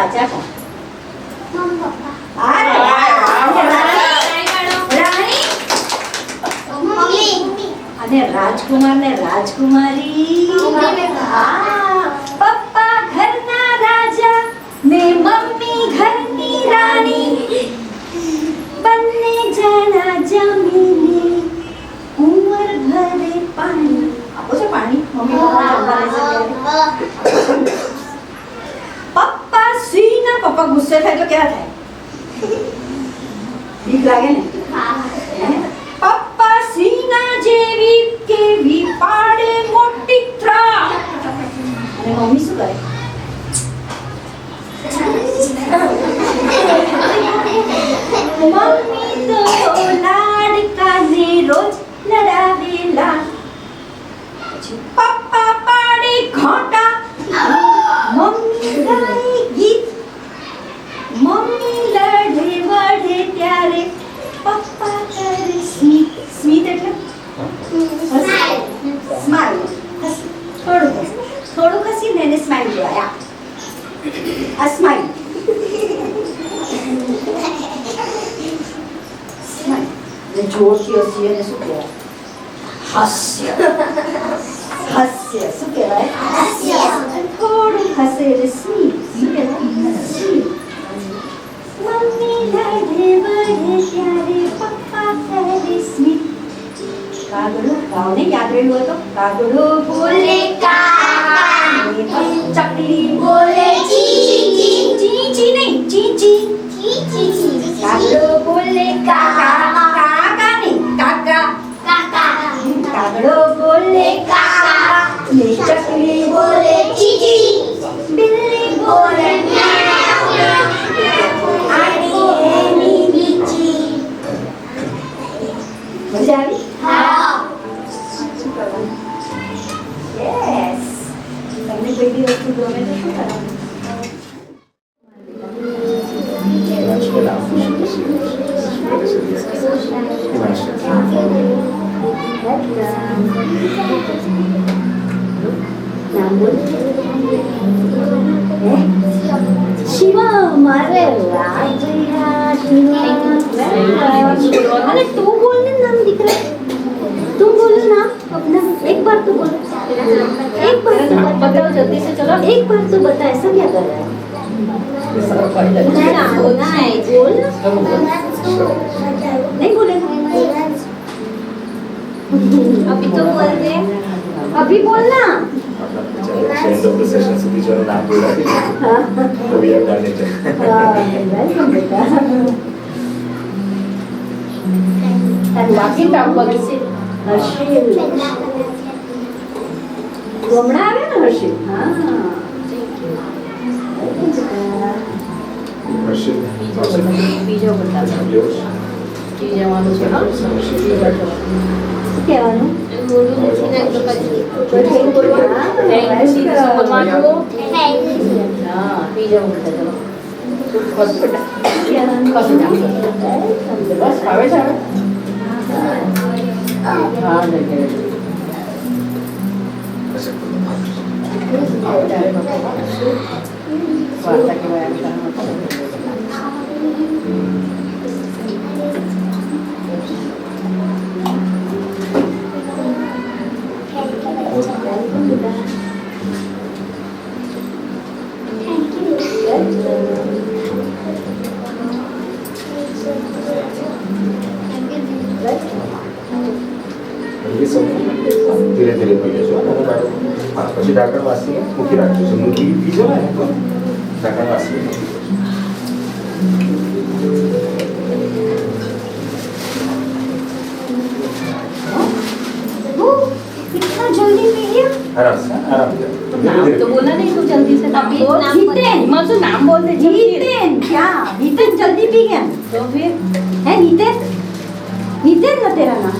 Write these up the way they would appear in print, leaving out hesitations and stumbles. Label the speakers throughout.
Speaker 1: राजा कौन?
Speaker 2: Mummy papa
Speaker 1: अरे रानी
Speaker 2: mummy
Speaker 1: અને રાજકુમાર ને રાજકુમારી. હા, પપ્પા ઘરના રાજા ને મમ્મી ઘરની રાણી, બંને જણા જમીને ઉંમર ભરે પાણી. આપો છો પાણી? મમ્મી પપ્પા જમવા લેશે ત્યારે. પપ્પા સુઈના પપ્પા ગુસ્સે થાય તો કેવા થાય? બીક લાગે ને? હે? પપ્પા સિંહના જેવી કેવી પાડે મોટી ત્રા. અને મમ્મી શું કરે? મમ્મી તો લાડકાને રોજ લડાવેલા. પછી પપ્પા પાડે ઘોટા, મમ્મી ગાય ગીત. મમ્મી લડે વડે ત્યારે પપ્પા કરે સ્મિત. સ્મિત એટલે સ્માઈલ. થોડું હસીને એને સ્માઈલ કહેવાય. આ સ્માઈલ. સ્માઈલ ને જોરથી હસીએ ને શું કહેવાય? હાસ્ય. હાસ્ય શું કહેવાય?
Speaker 2: હાસ્ય.
Speaker 1: થોડું હસે એટલે સ્મિત. શું કહેવાય? સ્મિત. મમ્મી લડે વડે ત્યારે પપ્પા કરે સ્મિત. કાગડો ગાવને યાદ રહ્યું હતો? કાગડો બોલે કાકા, ચકલી
Speaker 2: બોલે ચી ચી
Speaker 1: ચી ચી નહીં ચી ચી.
Speaker 2: ચી ચી
Speaker 1: કાગડો બોલે કાકા, કાકા નહીં કાકા.
Speaker 2: કાકા
Speaker 1: કાગડો બોલે કાકા ને ચકલી બોલે
Speaker 2: ચી ચી
Speaker 1: બિલ્લી બોલે
Speaker 2: મ્યાઉ મ્યાઉ
Speaker 1: આની એની બીચી. મજા આવી?
Speaker 2: હા
Speaker 1: યસ. તમને કોઈ બી વસ્તુ ગમે તો શું કરવાનું? નામ બોલ. શિવમ. અરે વાહ ભૈયા, શિવમ. અરે તું બોલ ને નામ દીકરા. तुम बोलो नाम अपना. एक बार तो बोलो. एक बार तो बताओ जल्दी से. चलो एक बार तो बता. ऐसा क्या कर रहा है? नाम बोलना है. बोल. नहीं बोलेगा. अभी तो बोल दे. अभी बोलना.
Speaker 3: end of the session સુધી જો નામ બોલાવી તો we have done it.
Speaker 1: Welcome બેટા. બાકી નામ બોલે છે હર્ષિલ. હમણાં આવે ને હર્ષિલ? હા.
Speaker 3: હર્ષિલ
Speaker 1: બીજો બતાવો.
Speaker 3: યોશ
Speaker 1: જવાનું છે. હા. શું કહેવાનું?
Speaker 3: ધીરે ધીરે પીજો છો. હા, પછી ઢાંકણ વાસી મૂકી રાખજો છો. મૂકી પીજો ને તો ઢાંકણ વાસી
Speaker 1: कितना जल्दी पी गया?
Speaker 3: आराम से धीरे
Speaker 4: नाम
Speaker 3: धीरे
Speaker 4: तो बोला नहीं तू जल्दी से नाम बोल.
Speaker 1: हितेन.
Speaker 4: मजू नाम बोल दे जल्दी.
Speaker 1: हितेन. क्या हितेन जल्दी पी गया?
Speaker 4: तो फिर
Speaker 1: है हितेन. हितेन ना तेरा नाम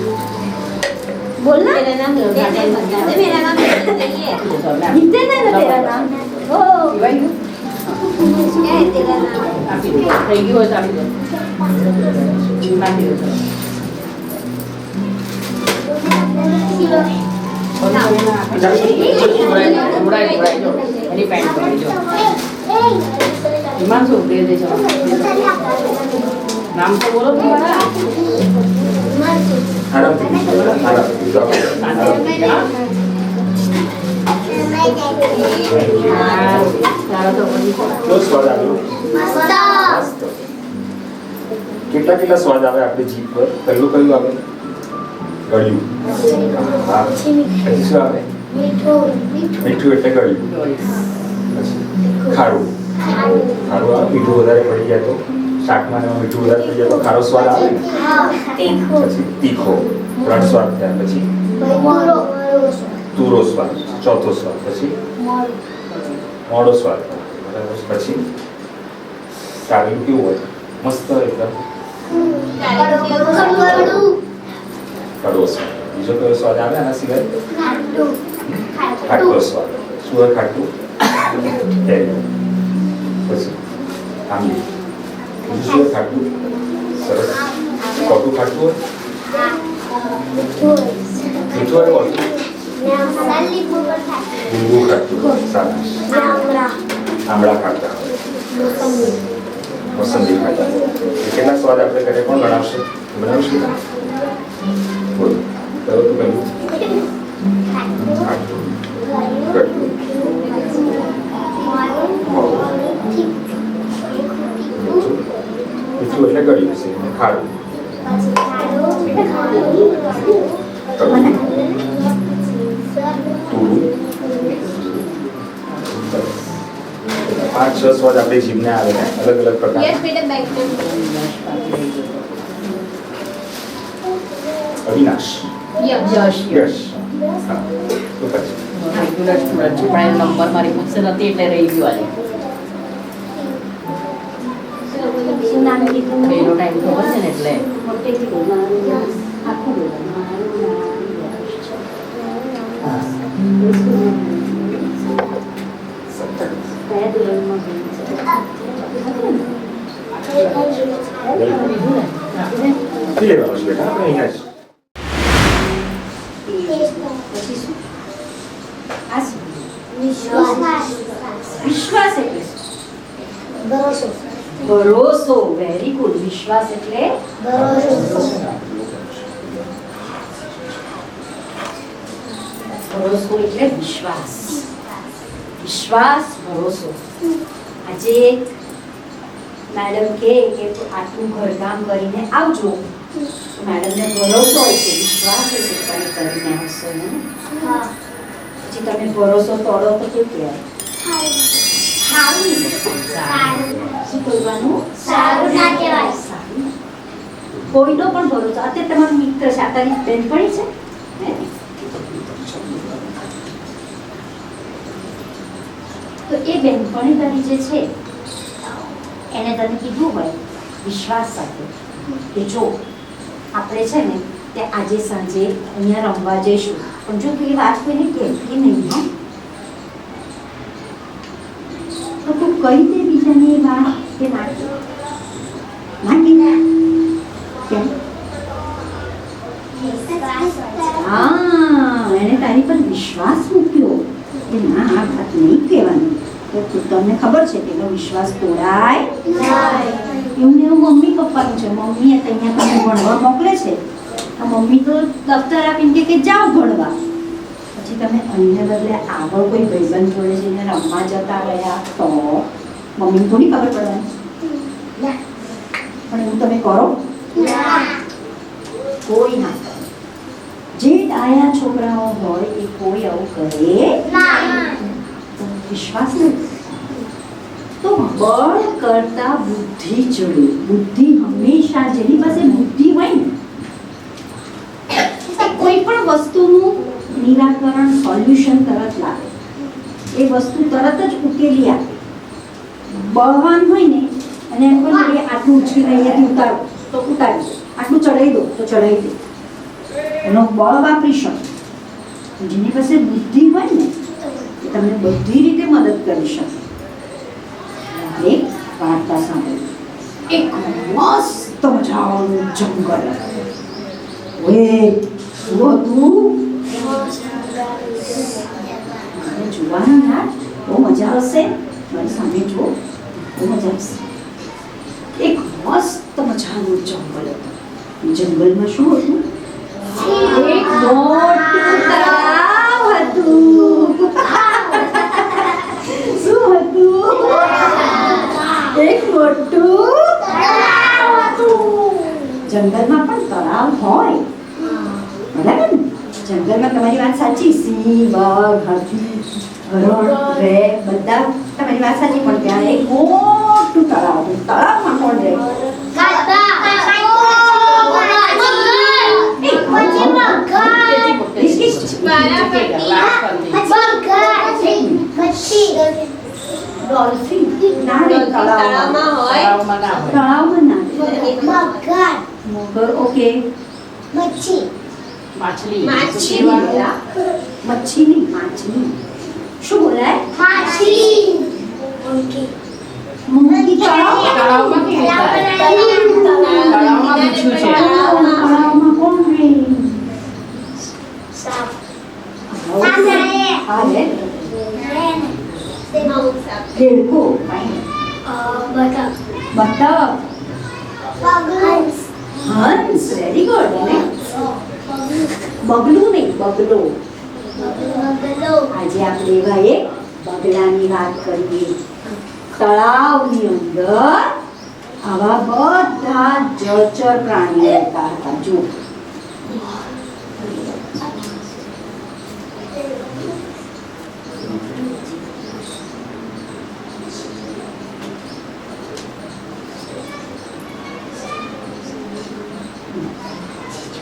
Speaker 1: बोलना.
Speaker 4: मेरा नाम हितेन है. बता दे मेरा नाम हितेन नहीं है.
Speaker 1: हितेन है ना तेरा नाम? ओ
Speaker 4: क्या है तेरा नाम? थैंक यू बता दो.
Speaker 3: अच्छा,
Speaker 4: उड़ाई जो. मेरी पैंट पकड़ी जो. હિમાંશુ દે દે ચલો નામ તો બોલો તમારા
Speaker 3: આરામથી આરામથી જાઓ.
Speaker 4: તારો તો બધી
Speaker 3: કેવો સ્વાદ આવ્યો?
Speaker 2: મસ્ત.
Speaker 3: કેટલા સ્વાદ આવે આપણી જીભ પર? પહેલું કયું આવે? ગળ્યું. હા. પછી શું આવે? મીઠું એટલે ગળ્યું. પછી ખારું. ખારું આવે. મીઠું વધારે પડી જાય તો શાકમાં ને એમાં મીઠું વધારે થઈ જાય તો ખારો સ્વાદ આવે ને. પછી તીખો. 3 સ્વાદ થયા. પછી તુરો સ્વાદ. ચોથો સ્વાદ. પછી મોડો સ્વાદ. બરાબર. પછી સારું કેવું હોય? મસ્ત એકદમ કડવો સ્વાદ. બીજો કયો સ્વાદ આવે આના સિવાય? ખાટો સ્વાદ. શું હોય ખાટું? તેલ. પછી આંબલી. બીજું શું હોય ખાટું? સરસ. ખોટું ખાટું હોય? મીઠું હોય ખોટું? લીંબુ ખાટું. સારું. આમળા ખાટા. મોસંબી ખાટા. કેટલા સ્વાદ આપણે ઘરે પણ બનાવશે? બનાવશું ને? બોલો. કયો તું કહ્યું? ખાટું. ગળ્યું. મોડું. મીઠું એટલે ગળ્યું છે. ખારું. કડવું. તુરું. 5-6 સ્વાદ આપણી જીભને આવે ને અલગ અલગ પ્રકાર. અવિનાશ.
Speaker 4: યશ
Speaker 3: યશ. હા. શું કહે છે?
Speaker 4: રેગ્યુલર સ્ટુડન્ટ છે પણ એનો નંબર મારી પાસે નથી એટલે રહી ગયો આજે
Speaker 1: શું નામ કીધું?
Speaker 4: એનો ટાઈમ ખબર છે ને એટલે
Speaker 1: મોટેથી બોલો. આખું બોલો. કયા ધોરણમાં ભણે છે?
Speaker 3: પી લેવાનું છે બેટા. આપણે અહીંયા જ.
Speaker 1: પછી શું? આ શું?
Speaker 2: વિશ્વાસ.
Speaker 1: વિશ્વાસ એટલે શું? ભરોસો. Very good. વિશ્વાસ એટલે ભરોસો એટલે વિશ્વાસ. વિશ્વાસ, ભરોસો. આજે મેડમ કહે કે આટલું ઘરકામ કરીને આવજો, તો મેડમને ભરોસો હોય છે, વિશ્વાસ હોય છે તમે કરીને આવશો ને. પછી તમે ભરોસો તોડો તો કેવું કહેવાય? સારું નહીં કહેવાય. શું કહેવાનું?
Speaker 2: સારું ના કહેવાય.
Speaker 1: સારું. કોઈનો પણ ભરોસો. અત્યારે તમારો મિત્ર છે, આ તારી બેનપણી છે હે? તો એ બેનપણી તારી જે છે એને તને કીધું હોય વિશ્વાસ સાથે કે જો આપણે છે ને તે આજે સાંજે અહીંયા રમવા જઈશું, પણ જો તું એ વાત કોઈને કહેતી નહીં હા, તો તું કહી દે બીજાને એ વાત કે ના કીધા કેમ? હા, એને તારી પર વિશ્વાસ મૂક્યો કે ના આ વાત નહીં કહેવાની. તો તમને ખબર છે કે એનો વિશ્વાસ તોડાય એવું ને એવું મમ્મી પપ્પાનું છે. મમ્મીએ તો અહીંયા તમને ભણવા મોકલે છે, આ મમ્મી તો દફતર આપીને કે જાઓ ભણવા, પછી તમે અહીંને બદલે આગળ કોઈ ભાઈબંધ જોડે જઈને રમવા જતા રહ્યા તો મમ્મીને થોડી ખબર પડવાની. પણ એવું તમે કરો? કોઈ ના કરે. જે ડાયા છોકરાઓ હોય એ કોઈ આવું કરે. વિશ્વાસ નથી. તો બળ કરતા બુદ્ધિ ચડે. બુદ્ધિ હંમેશા, જેની પાસે બુદ્ધિ હોય ને કોઈ પણ વસ્તુનું નિરાકરણ, સોલ્યુશન તરત લાવે, એ વસ્તુ તરત જ ઉકેલી આપે. બળવાન હોય ને અને એમ કહે કે આટલું ઉચકીને અહીંયાથી ઉતારો તો ઉતારી દો, આટલું ચડાવી દો તો ચડાવી દો, એનો બળ વાપરી શકે. જેની પાસે બુદ્ધિ હોય ને તમને બધી રીતે મદદ કરી શકે. એક વાર્તા સાંભળી. એક મસ્ત મજાનું જંગલ. ઓએ શું હતું? જોવાનું યાર બહુ મજા આવશે. મારી સામે જુઓ. મજા આવશે. એક મસ્ત મજાનું જંગલ હતું. જંગલમાં શું હતું? એક મોટું તળાવ હતું. શું હતું? એક મોટું તળાવ હતું. જંગલમાં પણ તળાવ હોય, બરાબર ને? જંગલમાં તમારી વાત સાચી, સિંહ, વાઘ, હાથી, હરણ, રેહ બધા તમારી વાત સાચી, પણ ત્યાં એક મોટું તળાવ હતું. તળાવમાં કોણ રહે? ડોલ્ફિન ના રહે તળાવમાં. તળાવમાં ના રહે. મગર, ઓકે.
Speaker 4: માછલી
Speaker 1: મચ્છી નહીં, માછલી. શું બોલાય? મૂંગી.
Speaker 4: તળાવમાં કેવી થાય? તળાવમાં મીઠું છે.
Speaker 1: તળાવમાં કોણ રહે? હા રે. દેડકો. બતક. હંસ. Very good. બગલું નહીં, બગલો. આજે આપણે એવા એક બગલાની વાત કરીએ. તળાવની અંદર આવા બધા જળચર પ્રાણીઓ રહેતા હતા. જો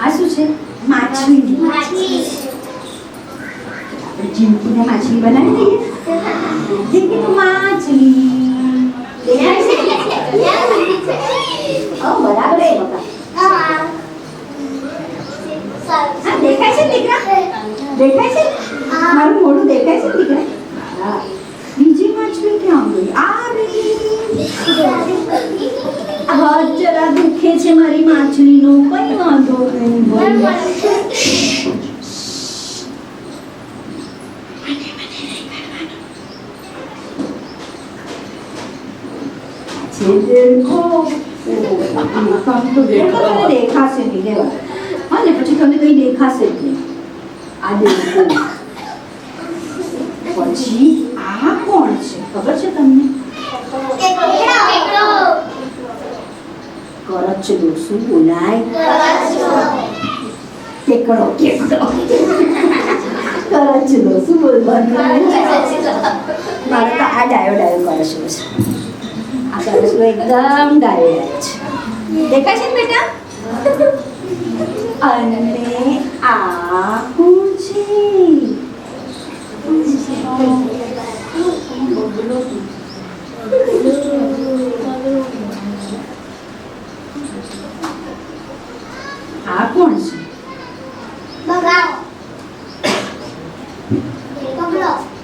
Speaker 1: આ શું છે? માછલી. આપણે જીવતીને માછલી બનાવી દઈએ. જીવતીનું માછલી. દેખાય છે? બરાબર છે બકા. હા, દેખાય છે દીકરા? દેખાય છે? મારું મોઢું દેખાય છે દીકરા? હા. બીજી માછલી ક્યાં ગઈ? આ રહી. હાથ જરા દુખે છે મારી માછલીનો. કઈ વાંધો નહીં. દેખાશે નહીં લેવા. હા ને, પછી તમને કઈ દેખાશે જ નહીં. આ દેખો. પછી આ કોણ છે ખબર છે તમને? કરચલો. શું બોલાય? કેકડો. કરચલો. શું બોલવાનું? મારે તો આ ડાયો કરચલો છે. આ કરચલો એકદમ ડાયો છે. દેખાય છે ને બેટા? અને આ કોણ છે? આ કોણ છે?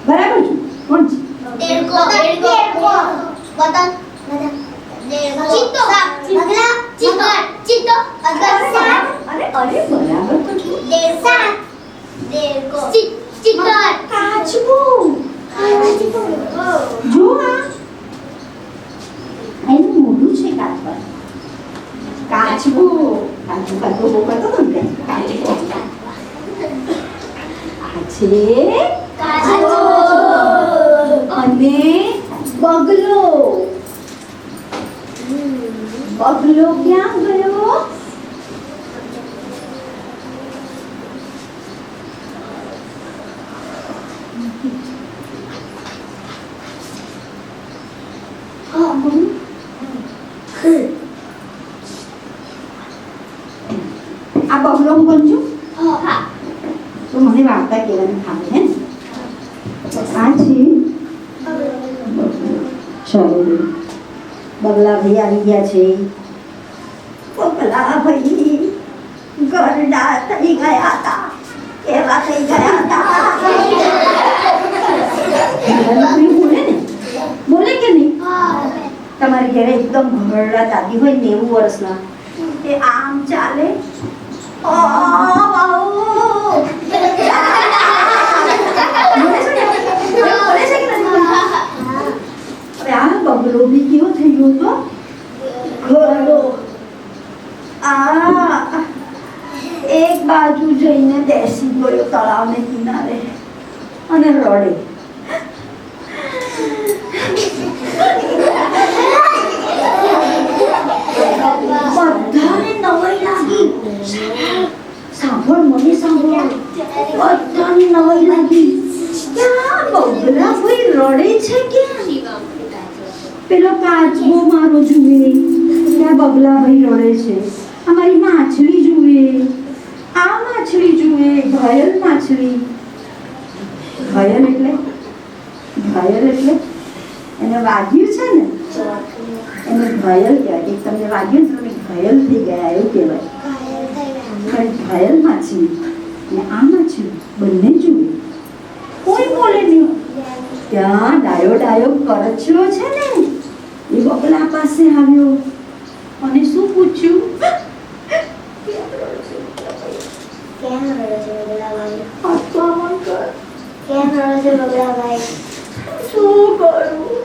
Speaker 1: બરાબર છે. કોણ છે? અરે બરાબર તો છે. કાચબો. જો આ એનું મોઢું છે કાચબા. કાચબો. કાચબો બોલતો હતો ને. કાચબો. આ છે કાચબો. અને બગલો. બગલો ક્યાં ગયો? આ બગલો હું બનજો. તો મને વાર્તા કહેવાનું ખાવે હે ને. આ છે ચલો બગલા ભાઈ આવી ગયા છે. બગલા ભાઈ ગરડા થઈ ગયા હતા. કેવા થઈ ગયા હતા? બોલે ને? બોલે કે નહીં? તમારી ઘરે એકદમ ઘરડા દાદી હોય 90 વર્ષના, એ આમ ચાલે. હવે આ બગલો બી કેવો તળાવને કિનારે અને રડે. બધાને નવાઈ લાગી. સાંભળ, મને સાંભળ. બધાને નવાઈ લાગી. ક્યાં બગલાભાઈ રડે છે? ક્યાં પેલો કાચબો મારો જુએ, ત્યાં બગલાભાઈ રડે છે. અમારી માછલી જુએ, આ માછલી જુએ, ઘાયલ માછલી. ઘાયલ એટલે એને વાગ્યું છે ને, એને ઘાયલ કહેવાય. કે તમને વાગ્યું ને તમે ઘાયલ થઈ ગયા એવું કહેવાય. ઘાયલ માછલી ને આ માછલી બંને જુએ, કોઈ બોલે નહીં. ત્યાં ડાયો કરચલો છે ને, એ બગલા પાસે આવ્યો અને શું પૂછ્યું?
Speaker 2: કેમ રડો છો બગલાભાઈ?
Speaker 1: હસવા કર.
Speaker 2: કેમ રડો છો બગલાભાઈ?
Speaker 1: શું કરું?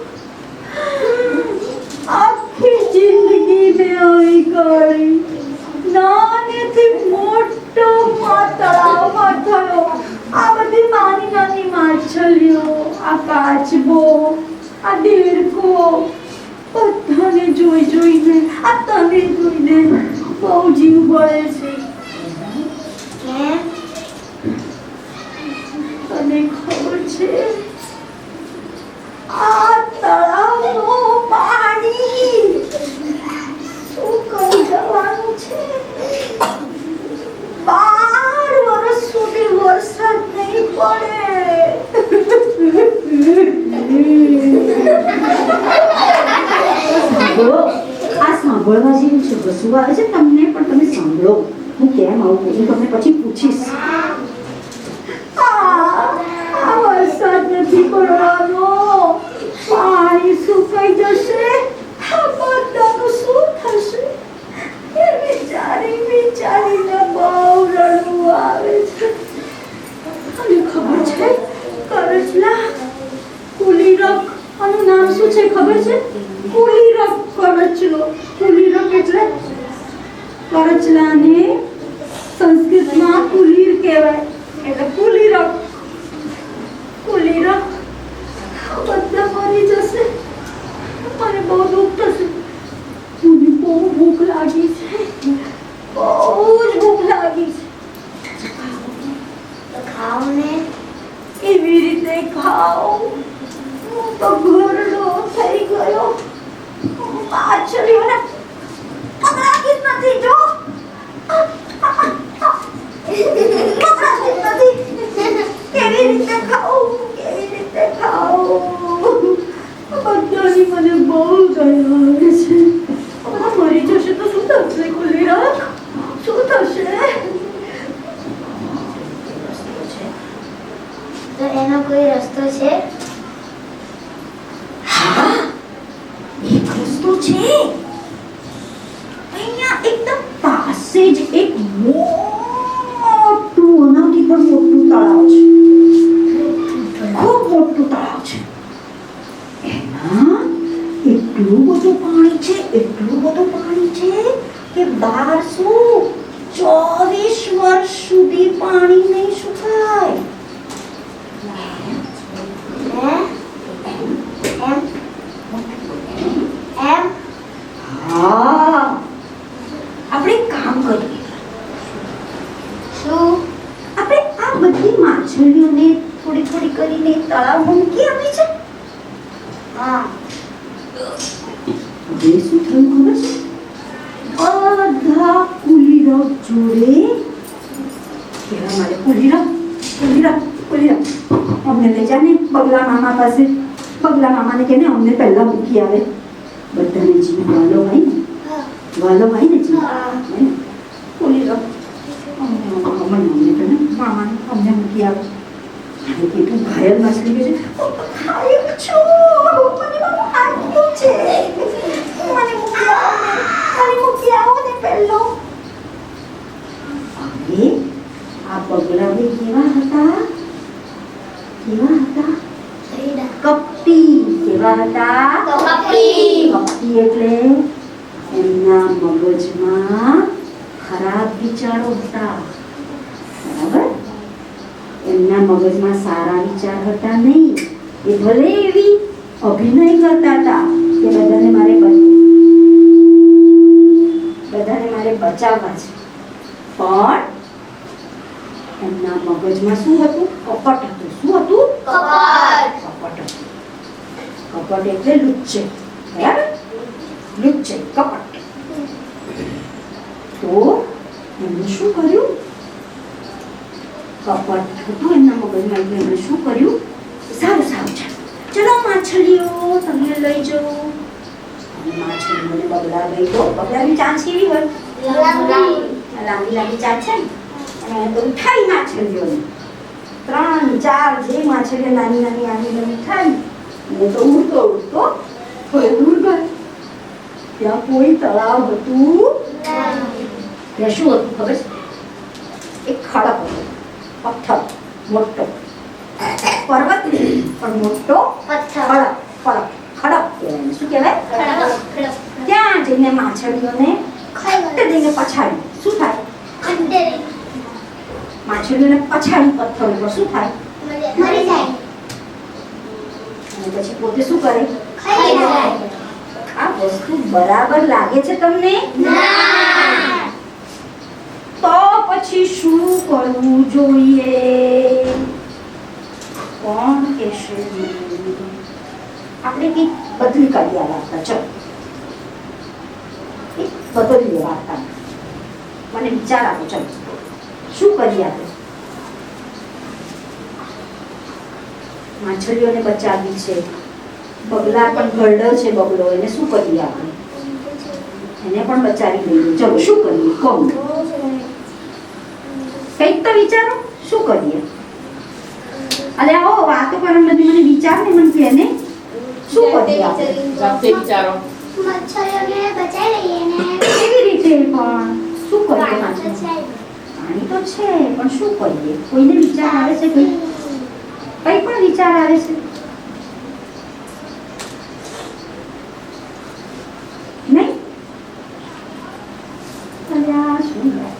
Speaker 1: આખી જિંદગી મેં આવી કરી. નાનેથી મોટો તળાવમાં થયો. આ બધી નાની નાની માછલીઓ, આ કાચબો, આ દેડકો, બધાને જોઈને, આ તને જોઈને બહુ જીવ બળે છે.
Speaker 2: કેમ?
Speaker 1: તને ખબર છે આ તળાવનું પાણી શું કરી જવાનું છે? 12 વર્ષ સુધી વરસાદ નહીં પડે. આ સાંભળવા જેવું છે. હસવું આવે છે તમને, પણ તમે સાંભળો. હું કેમ આવું હું તમને પછી પૂછીશ. આ વરસાદ નથી પડવાનો, પાણી સુકાઈ જશે. આ બધાનું શું થશે? એ વિચારીને બહુ રડવું આવે છે. અને ખબર છે કરચલા, કુલીરક, આનું નામ શું છે ખબર છે? કુલીરક કરચલો. કુલીરક એટલે કરચલાને સંસ્કૃતમાં કુલીર કહેવાય. એટલે કુલીરક બધા મરી જશે. મને બહુ દુઃખ થશે. મને બહુ ભૂખ લાગી છે, બહુ જ ભૂખ લાગી છે.
Speaker 2: તો ખાઓ ને.
Speaker 1: કેવી રીતે ખાઉં? હું તો ઘરડો થઈ ગયો. માછલીઓને પકડાતી જ નથી. જો પકડાતી જ નથી. કેવી રીતે ખાઉં? બધાની મને બહુ દયા આવે છે. બધા મરી જશે તો શું થશે? કુલીરક, શું થશે?
Speaker 2: તો એનો કોઈ રસ્તો છે?
Speaker 1: હા, એક રસ્તો છે. અહીંયા એકદમ પાસે જ એક મોટું, આનાથી પણ મોટું તળાવ છે. ખૂબ મોટું તળાવ છે. એમાં એટલું બધું પાણી છે કે 1224 વર્ષ સુધી પાણી નહીં સુકાય.
Speaker 2: એમ?
Speaker 1: હા, આપણે કામ કરીએ.
Speaker 2: શું?
Speaker 1: આપણે આ બધી માછલીઓને થોડી કરીને તળાવમાં મૂકી આપી છે.
Speaker 2: હા.
Speaker 1: હવે શું થયું ખબર છે? બધા કુલીરક જોડે કહેવા માંડે, કુલીરક અમને લઈ જા ને બગલા મામા પાસે. બગલા મામાને કહે ને અમને પહેલા મૂકી આવે. બધાને જીવ વાલો હોય ને જીવ. કુલીરક અમને કહે ને મામાને અમને મૂકી આવે. હવે કેટલું ઘાયલ માછલી છે. ઘાયલ છું, મને મામા આટલું છે. મને મૂકી આવો ને પહેલો. હવે આ બગલાભાઈ કેવા હતા? કપટી. કેવા હતા? કપટી એટલે એમના મગજમાં ખરાબ વિચારો હતા. બરાબર? એમના મગજમાં સારા વિચાર હતા નહીં. એ ભલે એવી અભિનય કરતા હતા કે બધાને મારે બચાવવા છે, પણ એમના મગજમાં શું હતું? કપટ હતું. શું હતું? કપટ હતું. કપટ એટલે લુચ્ચે. બરાબર? લુચ્ચે, કપટ. તો એમણે શું કર્યું? કપટ હતું એમના મગજમાં એટલે એમણે શું કર્યું? સારું સારું ચલો માછલીઓ તમને લઈ જાઉં. માછલીઓને બગલા લઈ જાઓ. બગલાની ચાંચ કેવી હોય? લાંબી લાંબી ચાંચ છે ને, અને તો ઉઠાઈ માછલીઓને 3 4 જે માછલીઓ નાની નાની નાની ઉઠાઈ અને તો ઉડતો ઉડતો થોડે દૂર ગયો. ત્યાં કોઈ તળાવ હતું ત્યાં શું હતું ખબર છે? એક ખડક હતો, પથ્થર મોટો, પર્વત પણ મોટો ખડક. કહેવાય. શું કહેવાય? ત્યાં જઈને માછલીઓને ખટ્ટ દઈને પછાડી. શું થાય? માછલીઓને પછાડી પથ્થર ઉપર શું થાય?
Speaker 2: મરી જાય.
Speaker 1: અને પછી પોતે શું કરે?
Speaker 2: ખાઈ જાય.
Speaker 1: આ વસ્તુ બરાબર લાગે છે તમને?
Speaker 2: ના.
Speaker 1: તો પછી શું કરવું જોઈએ? કોણ કહેશે? આપણે કંઈક બદલી કાઢી આ વાર્તા. ચલો બદલીએ વાર્તા. મને વિચાર આપો. ચલો શું કરીએ આપણે? માછલીઓને બચાવી છે, બગલા પણ ગરડો છે બગલો, એને શું કરીએ આપણે? એને પણ બચાવી લઈએ. ચલો શું કરીએ? કહો કંઈક તો વિચારો. શું કરીએ? અલે આવો વાતો કરવાની બધી મને વિચાર ને મને કે ને શું કરીએ આપણે?
Speaker 4: વિચારો.
Speaker 2: મચ્છરીઓને બચાવી લઈએ ને.
Speaker 1: કેવી રીતે? પણ શું કરીએ? માછલી પાણી તો છે પણ શું કરીએ? કોઈને વિચાર આવે છે? કંઈ પણ વિચાર આવે છે? નહીં? અલ્યા શું યાર,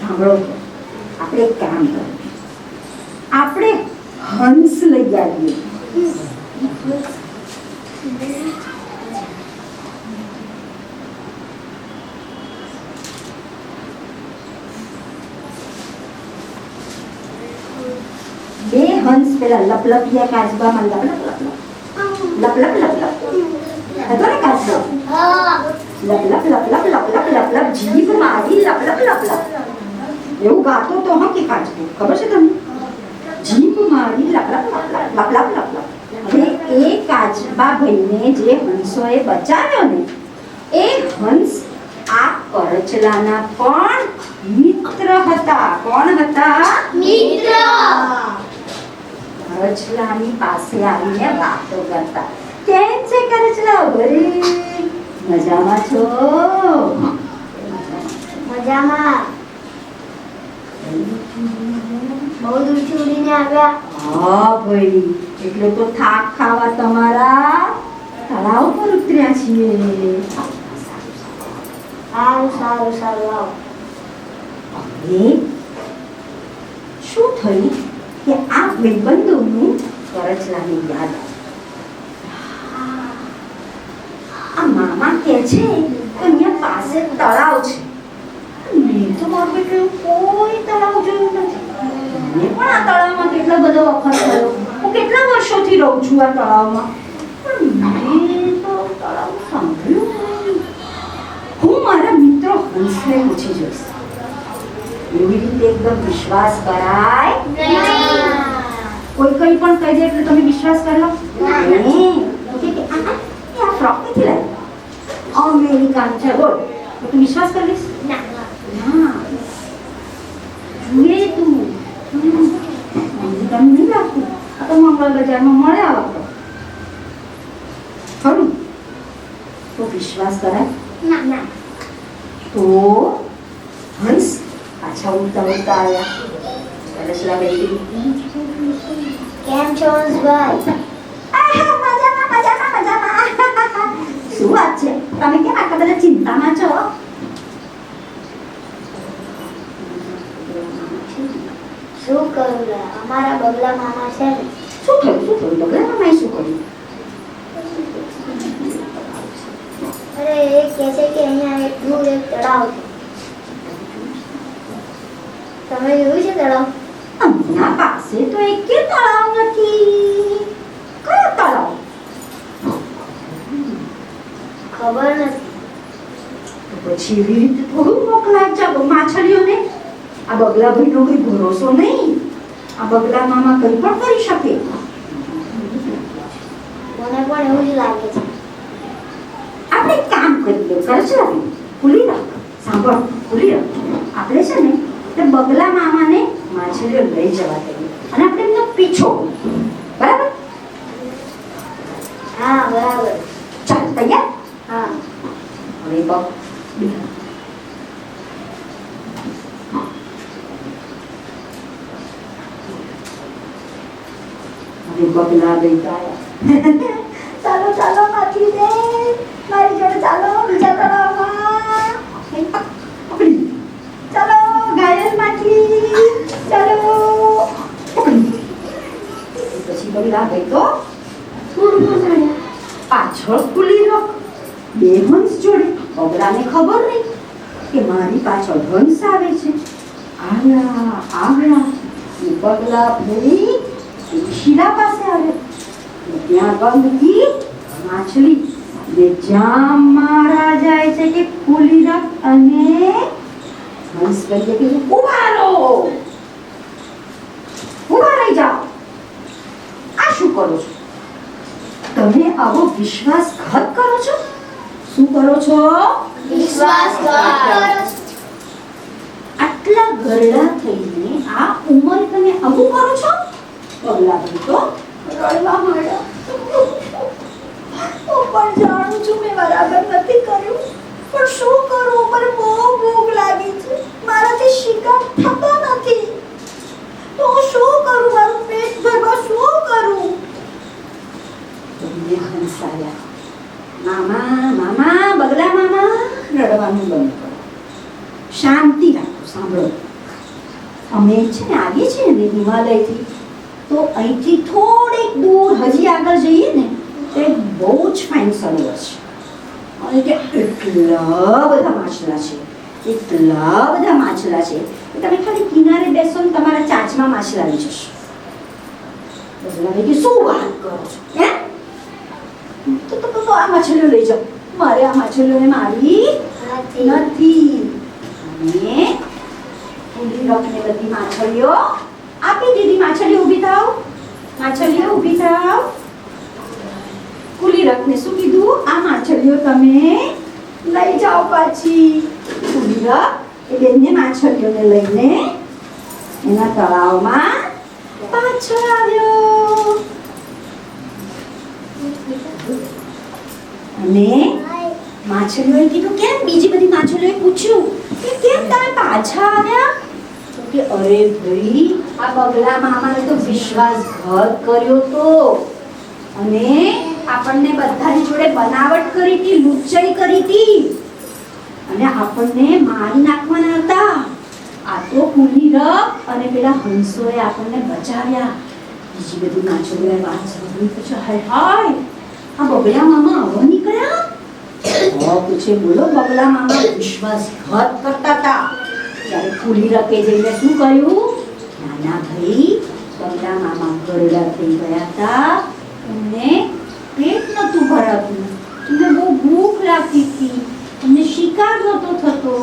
Speaker 1: સાંભળો તો, આપણે એક કામ કરીએ. આપણે હંસ લઈ આવીએ. બે હંસ પેલા લપલપિયા કાચબામાં લપ લપ લપ લપ લપ લપ લપ હતો ને કાચબો? લપ લપ લપ લપ લપ લપ લપ લપ જીભ મારી લપ લપ લપ લપ એવું ગાતો તો હકી કાચબો. ખબર છે તમને? જીભ મારી લપ લપ લપ લપ લપ લપ લપ. અને એ કાચબા ભાઈને જે હંસોએ બચાવ્યો ને એ હંસ આ કરચલાના પણ મિત્ર હતા. કોણ હતા?
Speaker 2: મિત્ર.
Speaker 1: કરચલાની પાસે આવીને વાતો કરતા. કેમ છે કરચલા? ભરે મજામાં છો?
Speaker 2: મજામાં. બહુ દૂરથી ઉડીને આવ્યા.
Speaker 1: હા ભાઈ, એટલે તો થાક ખાવા તમારા તળાવ પર ઉતર્યા છીએ.
Speaker 2: સારું સારું સારું આવો.
Speaker 1: હવે શું થયું કે આ ભાઈબંધોનું કરચલાને યાદ આવ્યું. આ મામા કહે છે કે અહીંયા પાસે તળાવ છે. મેં તો મારું બેટું કોઈ તળાવ જોયું નથી. મેં પણ આ તળાવમાં કેટલો બધો વખત થયો. હું કેટલા વર્ષોથી રહું છું આ તળાવમાં, પણ મેં તો તળાવ સાંભળ્યું નહીં. હું મારા મિત્રો હંસને પૂછી જોઈશ. એવી રીતે એકદમ વિશ્વાસ કરાય
Speaker 2: નહીં.
Speaker 1: કોઈ કંઈ પણ કહી દે એટલે તમે વિશ્વાસ કરો?
Speaker 2: ના.
Speaker 1: નહીં. કે આ ફ્રોક નથી લાવી, અમેરિકન છે બોલ, તો તું વિશ્વાસ કરીશ?
Speaker 2: ના.
Speaker 1: ના. જુએ તું અમેરિકન નહીં લાગતું. આ તો મંગળ બજારમાં મળે આ વાતો. ખરું? તો વિશ્વાસ કરાય?
Speaker 2: ના. ના.
Speaker 1: તો હંસ પાછા ઉડતા ઉડતા આવ્યા. કરચલા બેઠી.
Speaker 2: કેમ છો હંસભાઈ?
Speaker 1: મજામાં મજામાં મજામાં. શું વાત છે? તમે કેમ આટલા બધા ચિંતામાં છો?
Speaker 2: શું કરું લા? અમારા બગલા મામા છે ને,
Speaker 1: શું થયું બગલા મામાએ શું કર્યું?
Speaker 2: અરે એ કહે છે કે અહીંયા એક દૂર એક તળાવ છે. તમે જોયું છે તળાવ?
Speaker 1: અમારા પાસે તો એકે તળાવ નથી. કયો તળાવ?
Speaker 2: ખબર નથી.
Speaker 1: તો પછી એવી રીતે થોડું મોકલાય છે માછલીઓને. આ બગલા ભાઈનો કોઈ ભરોસો નહીં. આ બગલા મામા કંઈ પણ કરી શકે.
Speaker 2: મને પણ એવું જ લાગે છે.
Speaker 1: આપણે એક કામ કરીએ, કરચલાવી ખુલ્લી રાખ. સાંભળ, ખુલ્લી રાખ. આપણે છે ને તે બગલા મામાને માછલીઓ લઈ જવા દઈએ અને આપણે એમનો પીછો કરીએ. બરાબર?
Speaker 2: હા બરાબર.
Speaker 1: ચાલ, તૈયાર?
Speaker 2: હા.
Speaker 1: હવે બગ હવે બગલા બેઠા આવ્યા. ચાલો ચાલો માછલી બેન, મારી જોડે ચાલો બીજા તળાવમાં. પકડી. ચાલો ઘાયલ માછલી, ચાલો પકડી. પછી બગલા બેઠો પાછળ ખુલ્લી રાખ. બે હંસ જોડે. બગલાને ખબર નહીં કે મારી પાછળ હંસ આવે છે. આવ્યા. એ બગલા ભાઈ શીલા પાસે આવ્યો. ત્યાં ગંદકી માછલી ને જ્યાં મારા જાય છે કે ખુલ્લી રાખ અને હંસ કહીએ કે ઉભા રહો, ઉભા રહી જાઓ. આ શું કરો છો? તમે આવો વિશ્વાસઘાત કરો છો? શું કરો છો?
Speaker 2: વિશ્વાસઘાત.
Speaker 1: આટલા ગરડા થઈને આ ઉંમરે તમે આવું કરો છો? બગલા ભાઈ તો રડવા માંડ્યા. હું પણ જાણું છું મેં બરાબર નથી કર્યું, પણ શું કરું? મને બહુ ભૂખ લાગી છે, મારાથી શિકાર થતો નથી, તો હું શું કરું? મારું પેટ ભરવા શું કરું? તમને હંસાયા. મામા, બગલા મામા, રડવાનું બંધ કરો, શાંતિ રાખો. સાંભળો, અમે છે ને આવીએ છીએ ને હિમાલયથી, તો અહીંથી થોડેક દૂર હજી આગળ જઈએ ને તો એક બહુ જ ફાઇન સરોવર છે અને ત્યાં એટલા બધા માછલા છે કે તમે ખાલી કિનારે બેસો ને તમારા ચાંચમાં માછલા આવી જશે. બગલા ભાઈ કે શું વાત કરો છો? તો આ માછલીઓ લઈ જાઓ. મારે આ માછલીઓને મારી નથી. અને ખુલ્લી રાખને બધી માછલીઓ આપી દીધી. માછલીઓ ઊભી થાવ, માછલીઓ ઊભી થાવ. ખુલ્લી રાખને શું કીધું? આ માછલીઓ તમે લઈ જાઓ પાછી. ખુલ્લી રાખ એ બંને માછલીઓને લઈને એના તળાવમાં પાછો આવ્યો. અને માછલીઓએ કીધું કેમ? બીજી બધી માછલીઓએ પૂછ્યું કે કેમ તમે પાછા આવ્યા? તો કે અરે ભાઈ, આ બગલા મામાને તો વિશ્વાસઘાત કર્યો તો અને આપણને બધાની જોડે બનાવટ કરી હતી, લુચ્ચાઈ કરી હતી અને આપણને મારી નાખવાના હતા. આ તો ખુલ્લી રખ અને પેલા હંસોએ આપણને બચાવ્યા. બીજી બધી માછલીઓએ વાત સાંભળી પછી હાય આ બગલા મામા આવા નીકળ્યા. પૂછે બોલો, બગલા મામા વિશ્વાસઘાત કરતા હતા. ત્યારે ખુલ્લી રખે જઈને શું કહ્યું? નાના ભાઈ, બગલા મામા ગરડા થઈ ગયા હતા, એમને પેટ નતું ભરાતું, એમને બહુ ભૂખ લાગતી હતી, એમને શિકાર નતો થતો,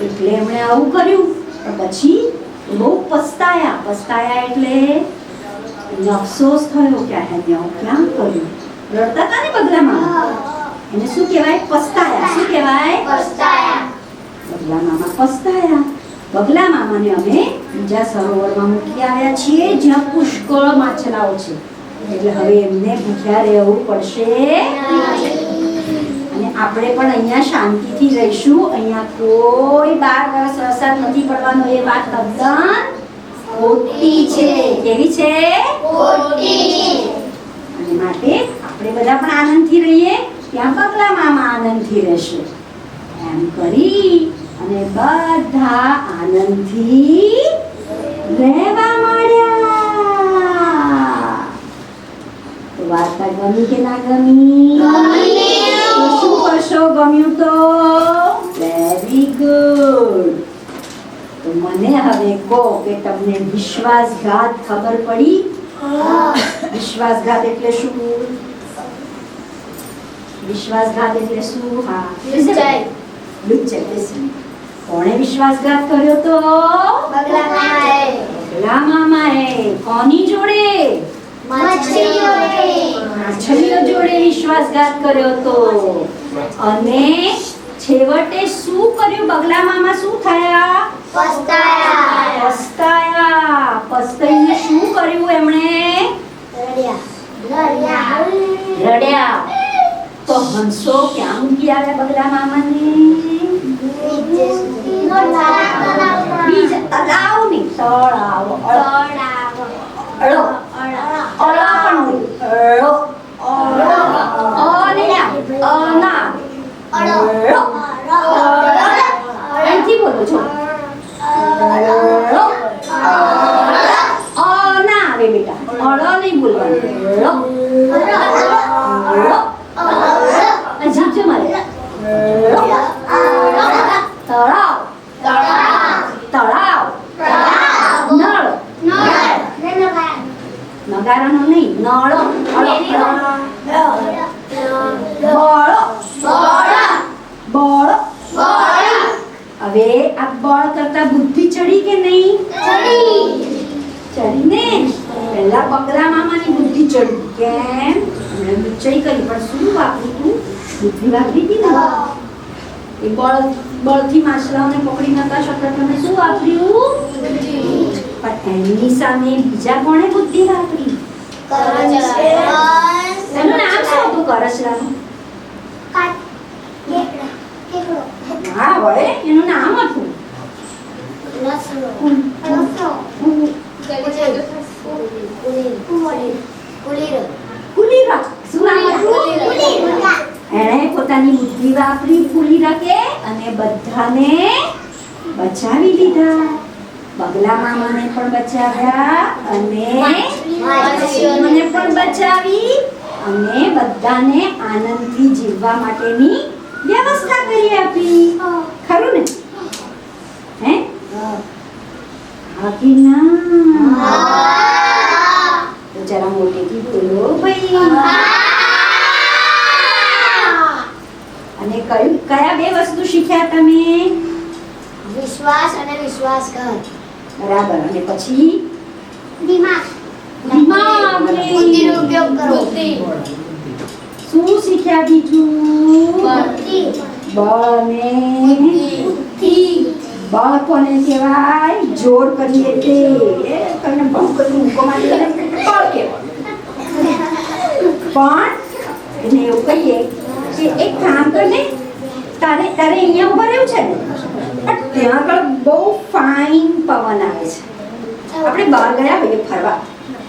Speaker 1: એટલે એમણે આવું કર્યું. પણ પછી બહુ પસ્તાયા એટલે એને અફસોસ થયો કે એને આવું ક્યાં કર્યું. રડતા હતા ને બગલા મામા, એને શું કહેવાય? પસ્તાયા. શું કહેવાય?
Speaker 2: પસ્તાયા.
Speaker 1: બગલા મામા પસ્તાયા. બગલા મામાને અમે બીજા સરોવરમાં મૂકી આવ્યા છીએ જ્યાં પુષ્કળ માછલાઓ છે, એટલે હવે એમને ભૂખ્યા રહેવું પડશે અને આપણે પણ અહીંયા શાંતિથી રહીશું. અહીંયા કોઈ 12 વર્ષ વરસાદ નથી પડવાનો એ વાત તદ્દન ખોટી છે. કેવી છે?
Speaker 2: ખોટી.
Speaker 1: અને માટે આપણે બધા પણ આનંદથી રહીએ, ત્યાં બગલા મામા આનંદથી રહેશે. એમ કરી અને બધા આનંદથી રહેવા માંડ્યા. તો વાર્તા ગમી કે ના ગમી? તો શું કરશો ગમ્યું તો? Very good. તો મને હવે કહો કે તમને વિશ્વાસઘાત ખબર પડી? વિશ્વાસઘાત એટલે શું? વિશ્વાસઘાત એટલે શું? હા, લુચ્ચાઈ. કોણે વિશ્વાસઘાત કર્યો તો? બગલા મામાએ. કોની જોડે? માછલીઓ જોડે વિશ્વાસઘાત કર્યો તો. અને છેવટે શું કર્યું? બગલા મામા શું થયા? પસ્તાયા. પસ્તાઈને શું કર્યું એમણે? રડ્યા. તો હંસો ક્યાં મૂકી આવ્યા બગલા મામાને? બીજા તળાવ નહીં, તળાવ. અળો અળો પણ અળો અના અળો અહીંથી બોલો છો. અળો અના આવે બેટા, અળો નહીં બોલવાનું. અળો અજીબ છે મારે. તળાવ તળાવ નળ નગારાનો નહીં, નળો. બળ. હવે આ બળ કરતા બુદ્ધિ ચડી કે નહીં? ચડી ને. પહેલા બગલા મામાની બુદ્ધિ ચડી. કેમ? એમણે લુચ્ચાઈ કરી, પણ શું વાપરી તું? બુદ્ધિ વાપરી હતી ને. એ બળથી માછલાઓને પકડી નતા શકતા, તમે શું વાપર્યું? પણ એમની સામે બીજા કોણે બુદ્ધિ વાપરી? એનું નામ શું હતું કરચલાનું? હા વળે, એનું નામ હતું કુલીરા. શું નામ હતું? એણે પોતાની બુદ્ધિ વાપરી કુલીરકે અને બધાને બચાવી લીધા. બગલા મામાને પણ બચાવ્યા અને માછલીઓને પણ બચાવી અને બધાને આનંદથી જીવવા માટેની વ્યવસ્થા કરી આપી. ખરું ને? હે? હા કે ના? તો જરા મોટેથી બોલો ભાઈ. અને કયા બે વસ્તુ શીખ્યા તમે?
Speaker 2: વિશ્વાસ અને વિશ્વાસઘાત.
Speaker 1: બરાબર. અને પછી
Speaker 2: દિમાગ.
Speaker 1: બુદ્ધિનો
Speaker 2: ઉપયોગ કરો.
Speaker 1: શું શીખ્યા બીજું? બળ ને બુદ્ધિ. બળ કોને કહેવાય? જોર કરીએ તે. કઈને ભંગ કરી મૂકો મારી બળ કહેવાય. પણ એને એવું કહીએ કે એક કામ કરને, તારે અહીંયા ઉભા રહેવું છે ને, પણ ત્યાં આગળ બહુ ફાઇન પવન આવે છે. આપણે બહાર ગયા હોઈએ ફરવા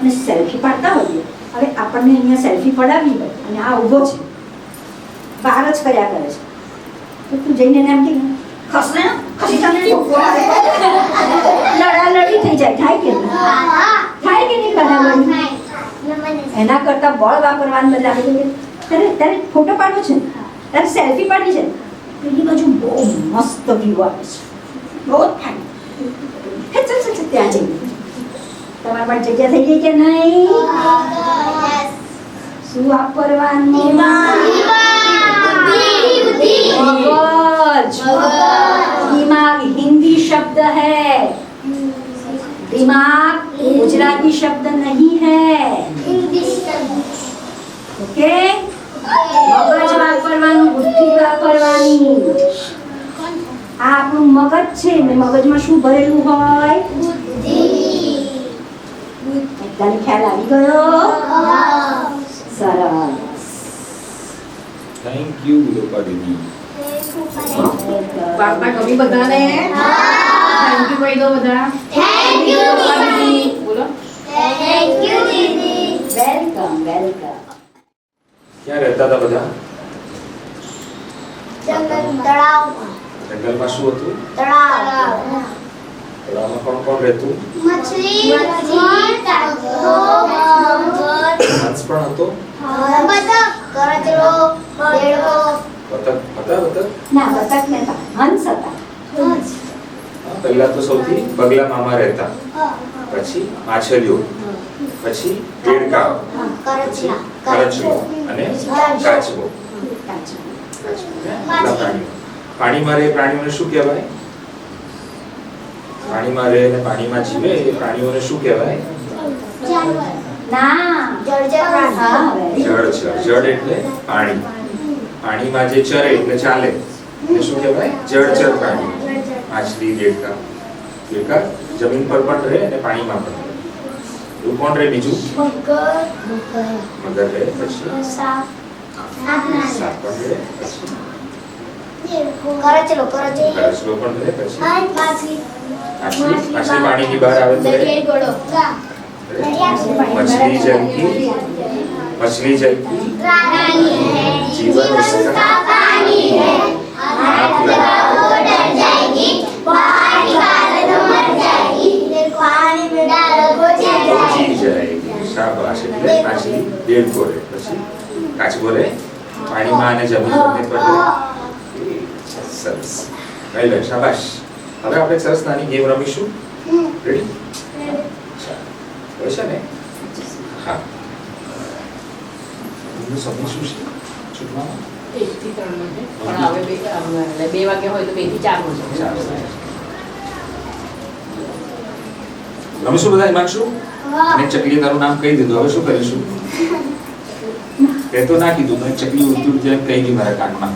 Speaker 1: અને સેલ્ફી પાડતા હોઈએ. હવે આપણને અહીંયા સેલ્ફી પડાવી હોય અને આ ઊભો છે, બહાર જ કર્યા કરે છે, તો તું જઈને એને એમ કે ખસને ખસી તને લડાલડી થઈ જાય. થાય કે નહીં? થાય કે નહીં લડાલડી? એના કરતા બળ વાપરવાનું બદલે આપણે તારે ફોટો પાડવો છે, તારે સેલ્ફી પાડવી છે, પેલી બાજુ બહુ મસ્ત વ્યૂ આવે છે, બહુ ફાઇન. ચાલ ત્યાં જઈએ. તમારા પાસે જગ્યા થઈ ગઈ કે નહીં? શું વાપરવાનું? મગજ. દિમાગ हिंदी शब्द है, दिमाग गुजराती शब्द नहीं है. ओके? મગજ વાપરવાનું, બુદ્ધિ વાપરવાની. આ આપણું મગજ છે ને મગજમાં શું ભરેલું હોય? બધાને ખ્યાલ આવી ગયો? સરસ.
Speaker 3: થેન્ક યુ લોપા દીદી.
Speaker 4: વાર્તા ગમી બધાને? થેન્ક યુ કહી દો બધા.
Speaker 2: થેન્ક યુ દીદી.
Speaker 4: બોલો.
Speaker 2: Thank you Didi.
Speaker 1: Welcome welcome.
Speaker 3: ક્યાં રહેતા હતા બધા?
Speaker 2: જંગલ તળાવમાં.
Speaker 3: જંગલમાં શું હતું?
Speaker 2: તળાવ.
Speaker 3: તળાવમાં કોણ રહેતું?
Speaker 2: મછલી કાચબો
Speaker 3: હંસ પણ હતો,
Speaker 2: બતક કરચલો દેડકો
Speaker 3: બતક હતા.
Speaker 1: ના બતક નતા, હંસ હતા.
Speaker 3: પહેલા તો સૌથી બગલા મામા રહેતા, પછી માછલીઓ, પછી દેડકા, પછી કરચલો અને કાચબો. આટલા પ્રાણીઓ. પાણીમાં રહે પ્રાણીઓને શું કહેવાય? પાણીમાં રહે અને પાણીમાં જીવે એ પ્રાણીઓને શું કહેવાય?
Speaker 1: ના
Speaker 2: જળચર પ્રાણી
Speaker 1: હા very good.
Speaker 3: જળચર. જળ એટલે પાણી, પાણીમાં જે ચરે એટલે ચાલે એને શું કહેવાય? જળચર પ્રાણી. માછલી, દેડકા. દેડકા જમીન પર પણ રહે અને પાણીમાં પણ રહે. એવું કોણ રહે બીજું? મગર રહે, પછી સાપ પણ રહે, પછી
Speaker 2: કરચલો
Speaker 3: કરચલો પણ રહે, પછી
Speaker 2: માછલી
Speaker 3: માછલી પાણીની બહાર આવે તો રહે. मछली जल की जीवन उसका पानी है, आग लगाओ डर जाएगी, बाहर निकालो तो मर जाएगी, पानी में डालो तो जी जाएगी. शाबाश. એટલે માછલી દેડકો રહે, પછી કાચબો રહે, પાણીમાં અને જમીન બંને પર રહે. સરસ, વેલ ડન, શાબાશ. હવે આપણે સરસ નાની ગેમ રમીશું. રેડી? છે ને? હા. એનું સમય શું છે? છૂટવામાં?
Speaker 4: 1 થી 3 માટે. પણ હવે 2 વાગ્યા હોય તો 2 થી 4 નો છે.
Speaker 3: રમીશું બધા હિમાંશુ? અને ચકલીએ તારું નામ કહી દીધું, હવે શું કરીશું? તે તો ના કીધું, તો ચકલી ઉડતી જેમ કહી ગઈ મારા કાનમાં.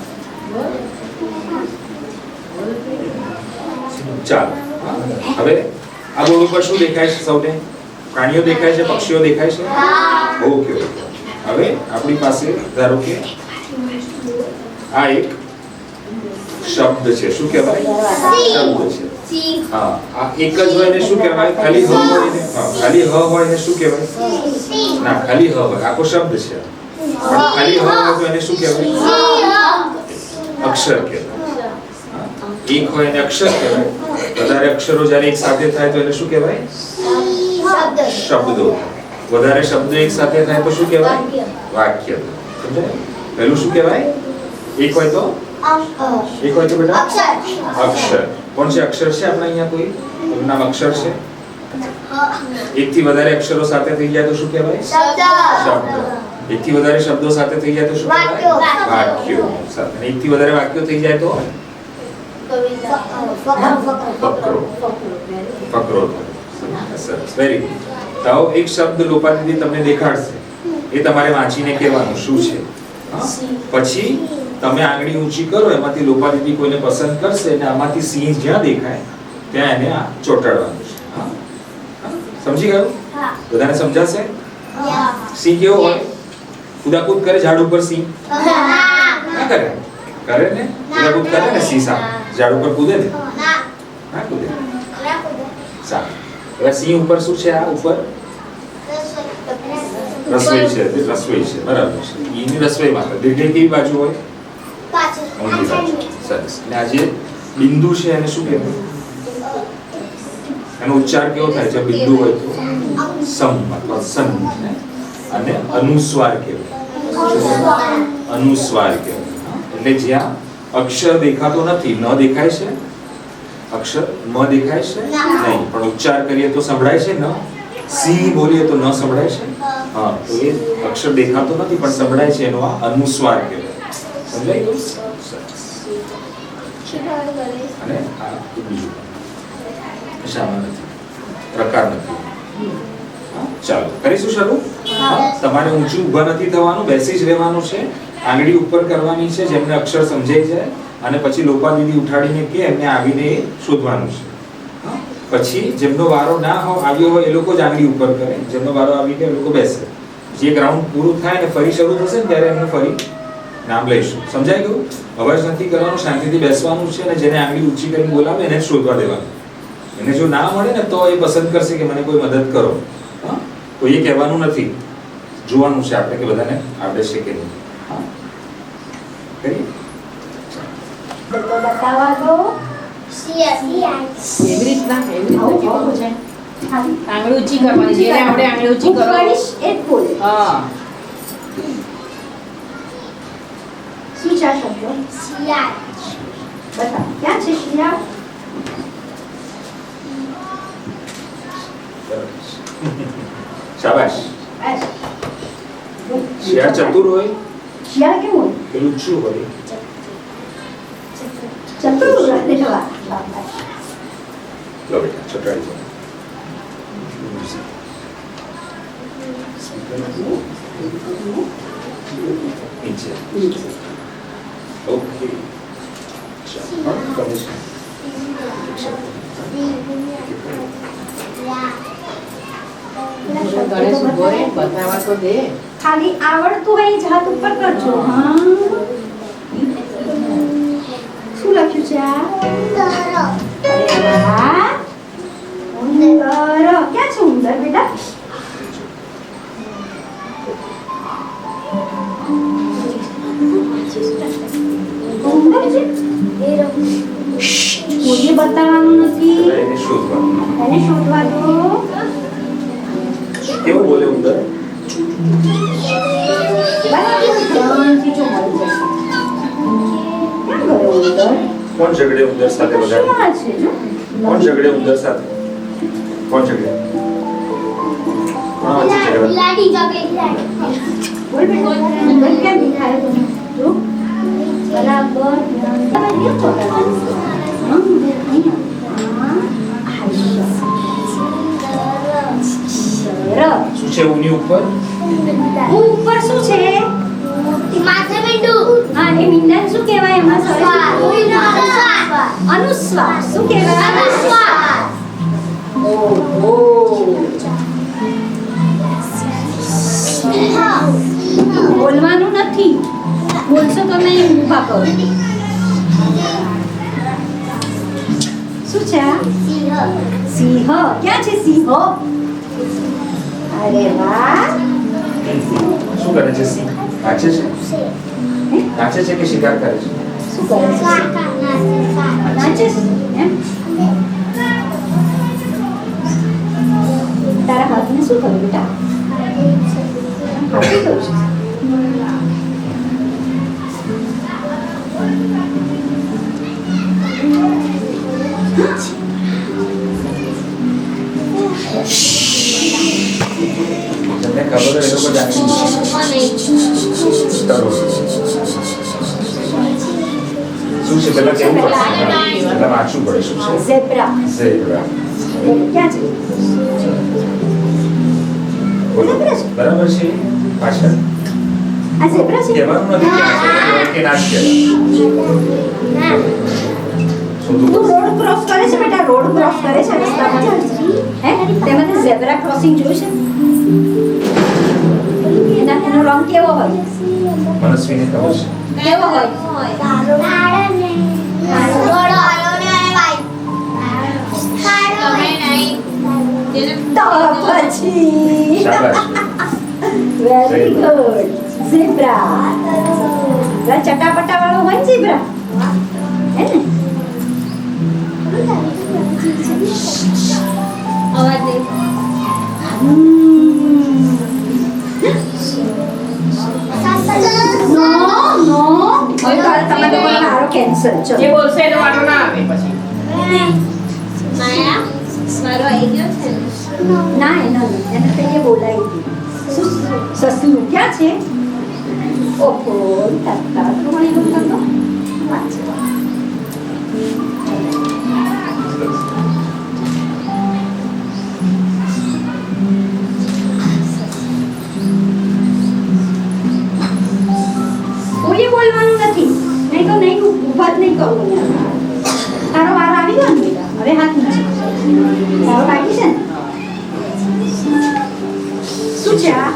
Speaker 3: ચાલો, હવે આ બોર્ડ ઉપર શું દેખાય છે સૌને? પ્રાણીઓ દેખાય છે, પક્ષીઓ દેખાય છે? ઓકે. હવે આપણી પાસે ધારો કે આ એક શબ્દ છે, શું કહેવાય? શબ્દ છે. હા, આ એક જ હોય ને શું કહેવાય? ખાલી હ હોય ને, હા, ખાલી હ હોય ને શું કહેવાય? ના, ખાલી હ હોય, આખો શબ્દ છે. પણ ખાલી હ હોય તો એને શું કહેવાય? અક્ષર કહેવાય. એક હોય ને અક્ષર કહેવાય. વધારે અક્ષરો જ્યારે એક સાથે થાય તો એને શું કહેવાય? શબ્દો. વધારે શબ્દો એક સાથે થાય તો શું કહેવાય? વાક્ય. સમજાય? પહેલું શું કહેવાય? એક હોય તો બેટા અક્ષર. કોણ છે અક્ષર? છે આપણા અહીંયા કોઈ? એનું નામ અક્ષર છે? એક થી વધારે અક્ષરો સાથે થઈ જાય તો શું કહેવાય? શબ્દ. એક થી વધારે શબ્દો સાથે થઈ જાય તો શું કહેવાય? વાક્યો. અને એક થી વધારે વાક્યો થઈ જાય તો ફકરો. સરસ, વેરી ગુડ. તો એક શબ્દ લોપાદીદી તમને દેખાડશે, એ તમારે વાંચીને કહેવાનું શું છે. પછી તમે આંગળી ઊંચી કરો, એમાંથી લોપાદીદી કોઈને પસંદ કરશે અને આમાંથી સિંહ જ્યાં દેખાય ત્યાં એને ચોંટાડવાનું છે. સમજી ગયું? બધાને સમજાશે? સિંહ કેવો હોય? કુદાકૂદ કરે ઝાડ ઉપર સિંહ? ના કરે? કરે ને? કુદાકૂદ કરે ને સિંહ ઝાડ ઉપર કૂદે ને? ના કૂદે. સારું. હવે સિંહ ઉપર શું છે? આ ઉપર રસોઈ છે, રસોઈ છે, બરાબર છે. એની રસોઈમાં દીર્ઘ કેવી બાજુ હોય? ઊંધી બાજુ. સરસ. અને આ જે બિંદુ છે એને શું કહેવાય? એનો ઉચ્ચાર કેવો થાય છે? બિંદુ હોય તો સમ અથવા સન, અને અનુસ્વાર કહેવાય. અનુસ્વાર કહેવાય. એટલે જ્યાં અક્ષર દેખાતો નથી, ન દેખાય છે અક્ષર, મ દેખાય છે નહીં, પણ ઉચ્ચાર કરીએ તો સંભળાય છે. ન સિંહ બોલીએ તો ન સંભળાય છે. હા, તો એ અક્ષર દેખાતો નથી પણ સંભળાય છે, એનો આ અનુસ્વાર કહેવાય. સમજાઈ ગયું? અને આ બીજું શામાં નથી, પ્રકાર નથી. ચાલો કરીશું શરૂ. તમારે ઊંચું ઊભા નથી થવાનું, બેસી જ રહેવાનું છે. આંગળી ઉપર કરવાની છે, જેમને અક્ષર સમજાઈ જાય, અને પછી લોપાદીદી ઉઠાડીને કે એમને આવીને એ શોધવાનું છે. પછી જેમનો વારો ના આવ્યો હોય એ લોકો જ આંગળી ઉપર કરે, જેમનો વારો આવી ગયો એ લોકો બેસે. જે એક રાઉન્ડ પૂરું થાય ને ફરી શરૂ થશે ને ત્યારે એમનું ફરી નામ લઈશું. સમજાઈ ગયું? અવાજ નથી કરવાનો, શાંતિથી બેસવાનું છે, અને જેને આંગળી ઊંચી કરીને બોલાવે એને શોધવા દેવાનું. એને જો ના મળે ને તો એ પસંદ કરશે કે મને કોઈ મદદ કરો. કોઈ એ કહેવાનું નથી, જોવાનું છે આપણે કે બધાને આવડે છે કે નહીં. કરીએ?
Speaker 1: તો બતાવવા દો.
Speaker 4: એવી રીતના કેવું છે
Speaker 1: ખાલી
Speaker 4: આંગળી ઊંચી કરવાની જેને આપણે આંગળી ઊંચી
Speaker 1: હું
Speaker 4: કરો
Speaker 1: કહીશ એ જ બોલે.
Speaker 4: હા
Speaker 1: શું છે આ શબ્દ? બતાવો ક્યાં છે શિયાળ?
Speaker 3: શાબાશ.
Speaker 1: બસ.
Speaker 3: શિયાળ ચતુર હોય,
Speaker 1: શિયાળ કેવું હોય?
Speaker 3: પેલું શું હોય?
Speaker 1: ચતુર અરે વાહ, શાબાશ.
Speaker 3: લો બેટા, ચટાઈ જાઓ. નીચે. ઓકે. ચાલો, તમે શું?
Speaker 4: ગણેશ ઉભો રહે બતાવવા તો દે
Speaker 1: ખાલી આવડતું હોય એ જ હાથ ઉપર કરજો. હા શું લખ્યું છે આ? અરે વાહ, ઉંદર. ક્યાં છે ઉંદર બેટા? ઉંદર છે? કોઈને બતાવવાનું નથી,
Speaker 3: હવે એને શોધવાનું.
Speaker 1: એને શોધવા દો.
Speaker 3: કેવું બોલે ઉંદર?
Speaker 1: ધ્યાનથી જો મળી જશે. ક્યાં ગયો ઉંદર?
Speaker 3: કોણ ઝઘડે ઉંદર સાથે વધારે?
Speaker 1: શું આ છે જો?
Speaker 3: કોણ ઝઘડે ઉંદર સાથે? કોણ ઝઘડે? કોણ વચ્ચે ઝઘડા?
Speaker 1: બોલ બેટા, ઉંદર કેમ દેખાય તને? જો બરાબર ધ્યાન નહીં પકડવાનું. હા, અહીંયા. સરસ.
Speaker 3: શું છે ઉની ઉપર?
Speaker 1: ઉપર શું છે? હા, એ મીંડાને શું કહેવાય? એમાં અનુસ્વાર. શું કહેવાય? ઓહો. બોલવાનું નથી, બોલશો તો મેં ઊભા કરો. શું છે આ? સિંહ. ક્યાં છે સિંહ? અરે વાહ.
Speaker 3: શું કરે છે સિંહ? નાચે છે? નાચે છે કે શિકાર કરે છે?
Speaker 1: શું કરે છે? નાચે છે એમ? તારા હાથને શું થયું બેટા? હાથી થયું છે.
Speaker 3: તમને ખબર હોય એ લોકો જાણી કરો. શું છે પેલા કેવું પડશે? પેલા વાંચવું પડે. શું છે?
Speaker 1: ઝેબ્રા.
Speaker 3: ઝેબ્રા.
Speaker 1: ક્યાં છે?
Speaker 3: બોલો. બરાબર છે પાછળ
Speaker 1: આ ઝેબ્રા છે?
Speaker 3: કહેવાનું નથી ક્યાં છે કે ના જ કહેવાય. શોધવું
Speaker 1: તું
Speaker 3: પડશે.
Speaker 1: રોડ ક્રોસ કરે છે બેટા? રોડ ક્રોસ કરે છે રસ્તામાં? હે? તેમાં ઝેબ્રા ક્રોસિંગ જોયું છે? એનો રંગ કેવો હોય?
Speaker 3: મનસ્વીને ખબર છે.
Speaker 1: કેવો હોય? તો પછી
Speaker 3: શાબાશ.
Speaker 1: Very good. ઝેબ્રા. ચટાપટા વાળો હોય ઝેબ્રા, હે ને?
Speaker 2: અવાજ નહીં.
Speaker 1: નો નો, હવે તો તમારે લોકોનો મારો કેન્સલ.
Speaker 4: જે
Speaker 1: ચલો
Speaker 4: બોલશે એનો વારો ના આવે પછી
Speaker 2: માયા મારો આવી ગયો છે ને.
Speaker 1: ના એનો નહીં, એને તો એ બોલાવી દીધું. સસલું ક્યાં છે? ઓહો, તત્કાળ પ્રમાણે એવું કરતો વાંચો. કોઈએ બોલવાનું નથી, નહીં તો નહીં ઊભા જ નહીં કરવું. તારો વાર આવી ગયો ને બેટા, હવે હાથ નીચે. તારો બાકી છે ને? શું છે આ?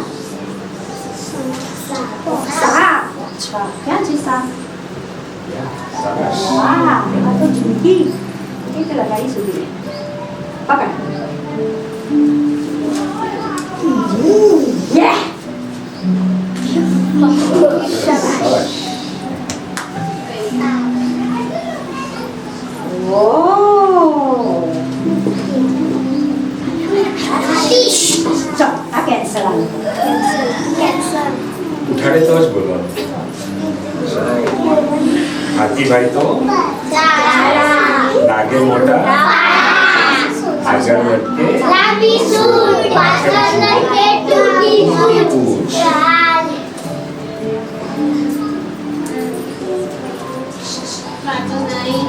Speaker 1: સાપ. અચ્છા, ક્યાં છે સાપ?
Speaker 3: શાબાશ.
Speaker 1: વાહ, આ તો ઝૂંકી. એક લગાડી સુધી પકડ. યે.
Speaker 3: શાબાશ.
Speaker 1: ઓહ,
Speaker 3: ચક્કીભાઈ તો લાગે મોટા આગળ વધકે
Speaker 2: લાંબી સૂટ પાછળ લટકે ટૂંકી સૂટ
Speaker 4: વાંચો નહીં.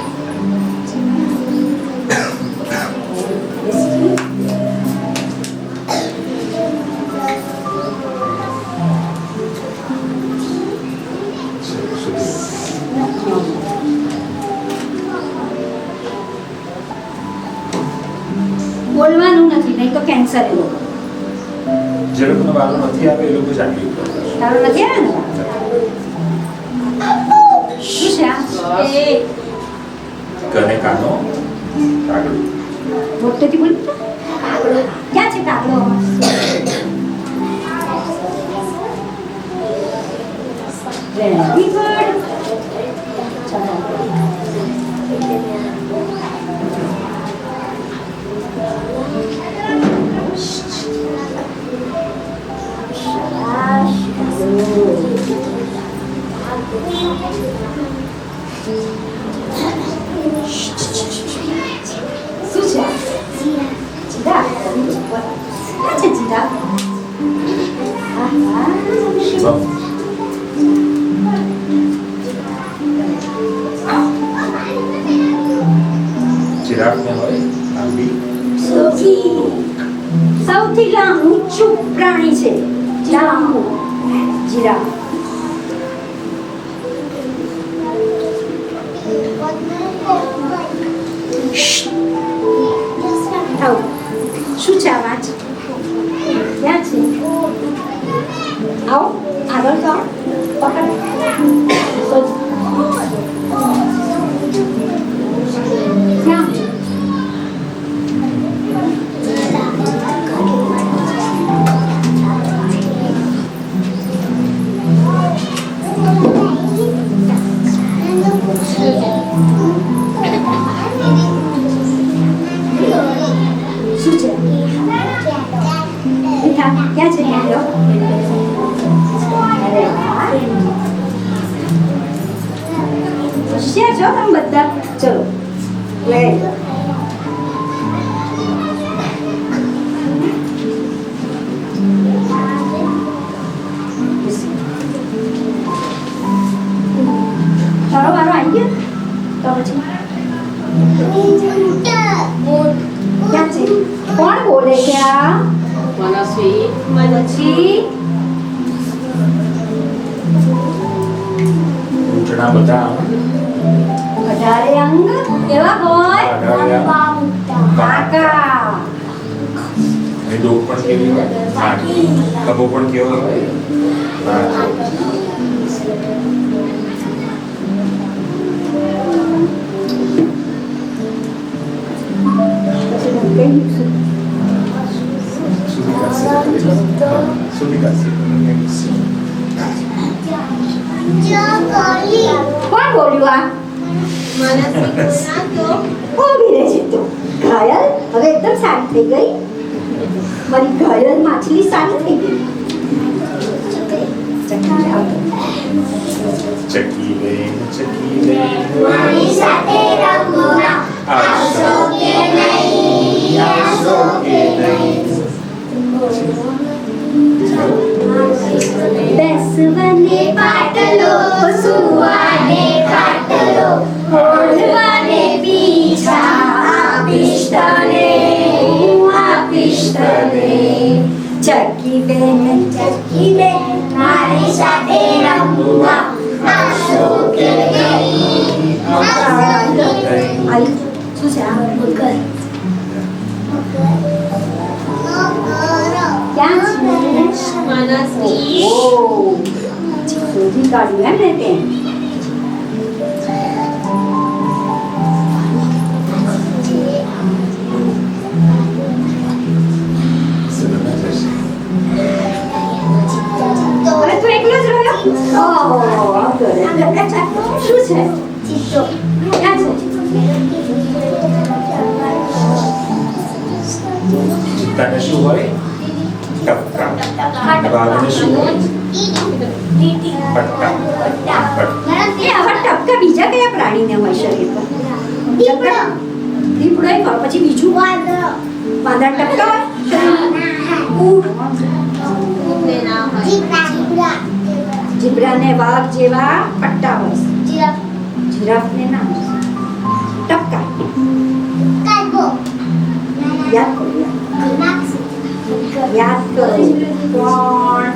Speaker 1: બોલવાનું નથી, નહીં તો કેન્સર એ લોકો.
Speaker 3: જે લોકોનો વારો નથી આવે એ લોકો જાગી ઉઠે.
Speaker 1: તારો નથી આવે ને? શું છે આ?
Speaker 4: એ
Speaker 3: કને કાનો કાગડું.
Speaker 1: મોટેથી બોલ. ક્યાં છે કાગડો? Very good. શું છે? જીરા. ક્યાં છે જીરા? આહા.
Speaker 3: શિવમ ચિરાગને હોય લાંબી
Speaker 1: સૌથી ઊંચું પ્રાણી છે લાંબુ. જીરા. આવો. શું છે આ વાત? ક્યાં છે? આવો આગળ તો આવો. પકડ. ક્યાં? શું છે? મીઠા ક્યાં છે? ક્યાં લો? અરે વાહ. હોશિયાર છો તમે બધા. ચલો લે. તારો વારો આવી ગયો તો પછી ક્યાં છે? કોણ બોલે છે આ?
Speaker 4: મનસ્વી
Speaker 1: પછી
Speaker 3: ઊંચણા બધા
Speaker 1: 18 અંગ કેવા હોય? કાકા.
Speaker 3: એ ડોક પણ કેવી હોય કબો પણ કેવો હોય
Speaker 1: કોણ બોલ્યું આ? ઊભી રહે છે તું. ઘાયલ હવે એકદમ સારી થઈ ગઈ. મારી ઘાયલ માછલી સારી થઈ ગઈ.
Speaker 3: ચકી લે
Speaker 2: મારી સાથે રમવા આવશો કે નહીં આવશો કે નહીં
Speaker 1: બેસવાને
Speaker 2: પાટલો સુવાને ખાટલો ઓઢવાને પીછા આપીશ તને
Speaker 1: ચકી બેન
Speaker 2: મારી સાથે રમવા આવશો કે નહીં
Speaker 1: આઈ શું છે આ? મગર. ક્યાં છે?
Speaker 4: મનસ્વી
Speaker 1: ઓહ, શોધી કાઢ્યું એમ ને તે. હવે તું એકલો જ રહ્યો? ઓહો, શું છે? ક્યાં છે?
Speaker 3: ચિત્તાને શું હોય ટપકા વાઘને શું હોય પટ્ટા
Speaker 1: એ આવા ટપકા ટપકા બીજા કયા પ્રાણીને હોય શરીર પર?
Speaker 2: દીપડો.
Speaker 1: દીપડો એક હોય, પછી બીજું
Speaker 2: વાંદરો.
Speaker 1: વાંદરા ટપકા હોય શરીરમાં? ઊંટ,
Speaker 4: ને ના હોય.
Speaker 2: જીબ્રા.
Speaker 1: જીબ્રાને વાઘ જેવા પટ્ટા હોય.
Speaker 2: જીરાફ.
Speaker 1: જીરાફને ના હોય. ટપકા
Speaker 2: કાચબો.
Speaker 1: યાદ કરો, યાદ કરો. કોણ?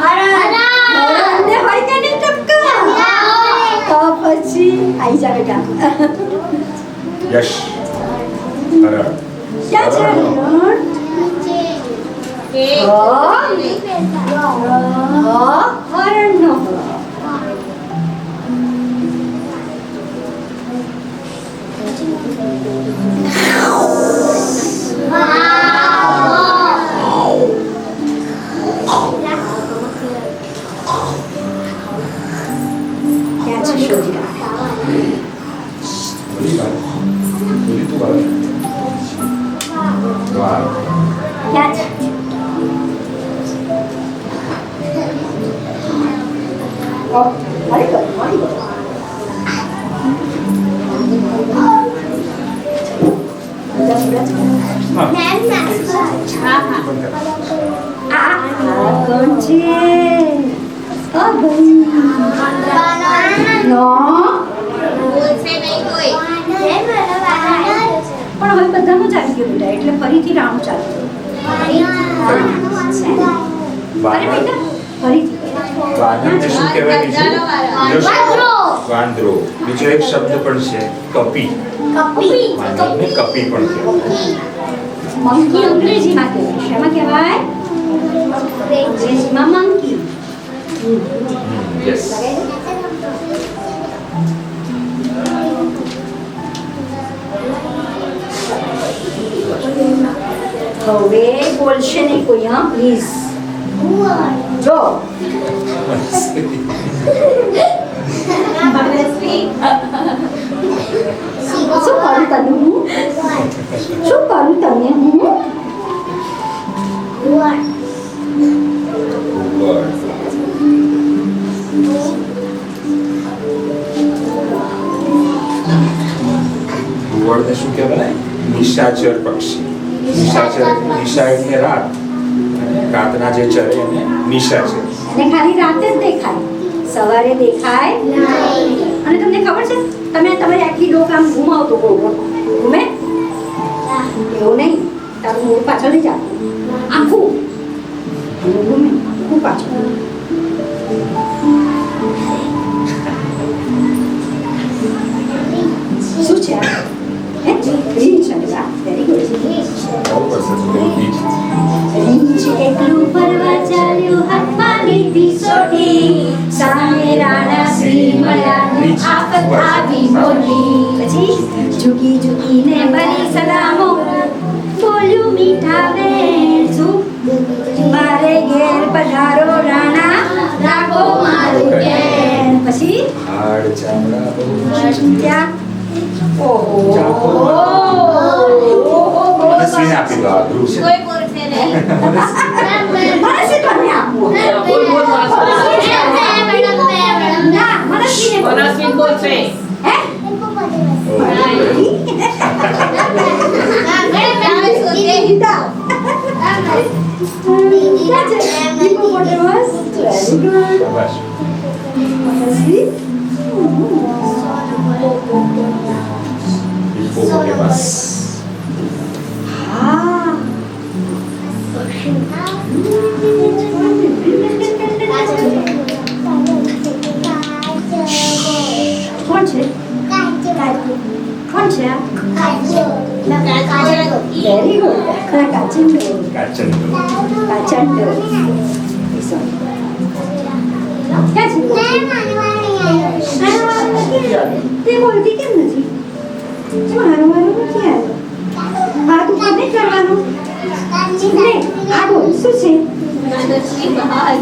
Speaker 1: હરણને હોય કે નહીં ટપકા? તો પછી આઈ જા બેટા.
Speaker 3: યશ હરણ
Speaker 1: ક્યાં છે હરણ? હરણનો હ. ક્યાં છે શોધી કાઢે.
Speaker 3: બોલી તું આવે વાહ
Speaker 1: ક્યાં છે? ઓ, મળી ગયો, મળી ગયો.
Speaker 3: હા
Speaker 1: આ કોણ છે? ઓ ભાઈ. નો.
Speaker 4: બોલશે નહીં કોઈ.
Speaker 1: પણ હવે બધામાં જ આવી ગયું બેટા, એટલે ફરીથી રાઉન્ડ ચાલુ થયો. અરે બેટા ફરીથી.
Speaker 3: વાનરને શું કહેવાય બીજું? બીજો
Speaker 4: વાંદરો.
Speaker 3: વાંદરો. બીજો એક શબ્દ પણ છે કપી. વાનરને કપી પણ કહેવાય.
Speaker 1: મંકી અંગ્રેજીમાં કહેવાય. શેમાં કહેવાય? અંગ્રેજીમાં મંકી.
Speaker 3: યસ
Speaker 1: હવે બોલશે નહીં કોઈ, હા પ્લીઝ. જો શું કરું તને હું? શું કરું તને હું?
Speaker 3: ઘુવડને શું કહેવાય? નિશાચર પક્ષી. નિશા એટલે રાત. રાતના જે ચરે એને નિશાચર.
Speaker 1: અને ખાલી રાતે જ દેખાય, સવારે દેખાય. અને તમને ખબર છે, તમે તમારી આખી ડોક આમ ઘુમાવતો ઘૂમે એવું નહીં, તારું મૂળ પાછળ નહીં જતું, આખું ઘૂમે, આખું પાછળ. શું છે આ? હે રીંછ છે. વાહ, વેરી ગુડ.
Speaker 3: બહુ પસંદ છે.
Speaker 1: રીંછ એકલું ફરવા ચાલ્યું, હાથમાં લીધી સોટી, સામે રાણા શ્રી મળ્યા, આફત આવી મોટી. પછી ઝૂકી ઝૂકીને બની સલામો, બોલ્યું મીઠા વેણસું, મારે ઘેર પધારો રાણા, રાખો મારું ઘેર. પછી
Speaker 3: હાડ ચામડા બહુ
Speaker 1: ત્યાં ઓહો
Speaker 3: મને સીન આપી દો. આ ધ્રુવ છે.
Speaker 4: કોઈ બોલશે નહીં.
Speaker 1: મને શું તમે આપવું? ના, મને સીને બોલો.
Speaker 4: મનસ્વી બોલશે.
Speaker 1: હે? ગીતા. ક્યાં છે? Hippopotamus. Very good.
Speaker 3: શાબાશ.
Speaker 1: મનસ્વી.
Speaker 3: હિપ્પોપોટેમસ.
Speaker 1: હા. કોણ છે? કોણ છે આ? Very good. કાચિંડો.
Speaker 3: કાચંદો.
Speaker 1: કાચંડો. ક્યાં છે? તે બોલતી કેમ નથી? મારો મારો નથી આવ્યો. હા, તું કોને કરવાનું? ને આ બોલ, શું છે?
Speaker 4: મનસ્વી બહાર.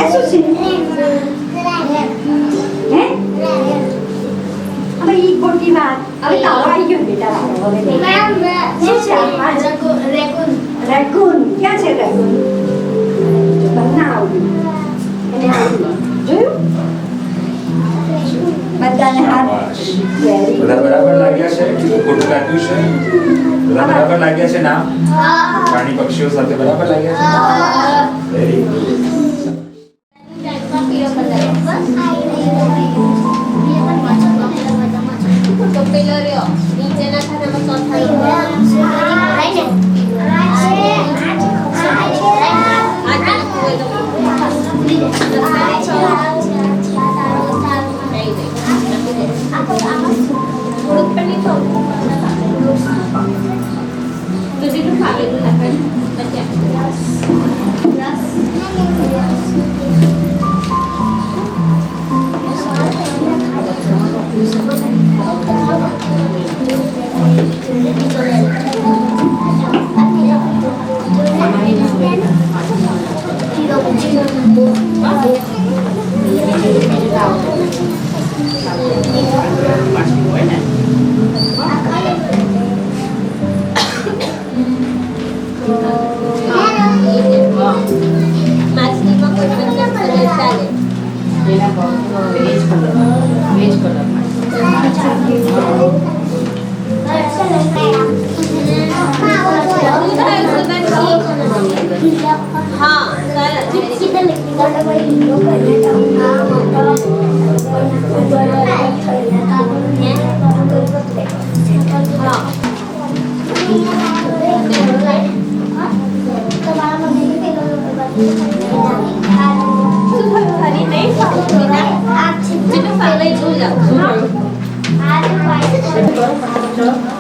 Speaker 1: એ શું છે? હે? હવે ઈ ખોટી વાત. હવે તારો આવી ગયો બેટા વાળો. હવે શું છે આ? રેકૂન. ક્યાં છે રેકૂન?
Speaker 4: એને આવું લો.
Speaker 1: જોયું બધાને હાથ
Speaker 3: શાબાશ.
Speaker 1: Very
Speaker 3: બધા
Speaker 1: good.
Speaker 3: બરાબર લાગ્યા છે ખોટું લાગ્યું છે બધા બરાબર લાગ્યા છે ના પ્રાણી પક્ષીઓ સાથે બરાબર લાગ્યા છે વેરી ગુડ
Speaker 4: તો પેલો રહ્યો નીચેના ખાનામાં ચોથા માછલીમાં કોઈ પણ કલર ચાલે.
Speaker 5: એના વેજ કલરમાં
Speaker 4: હા શું થયું હરી નહીં જેટલું ફાવે જોઈ જાઓ.
Speaker 5: શું થયું?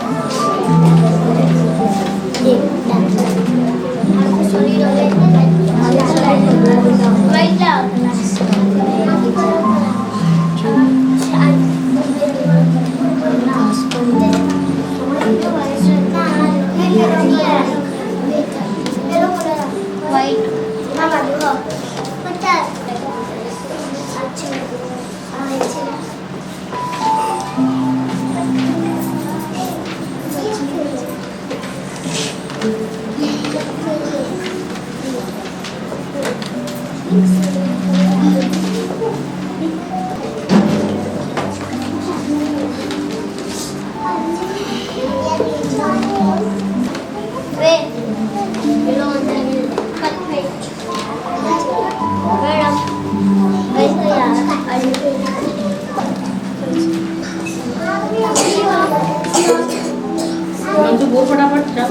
Speaker 5: મંજુ બોલ ફટાફટ ચાલ.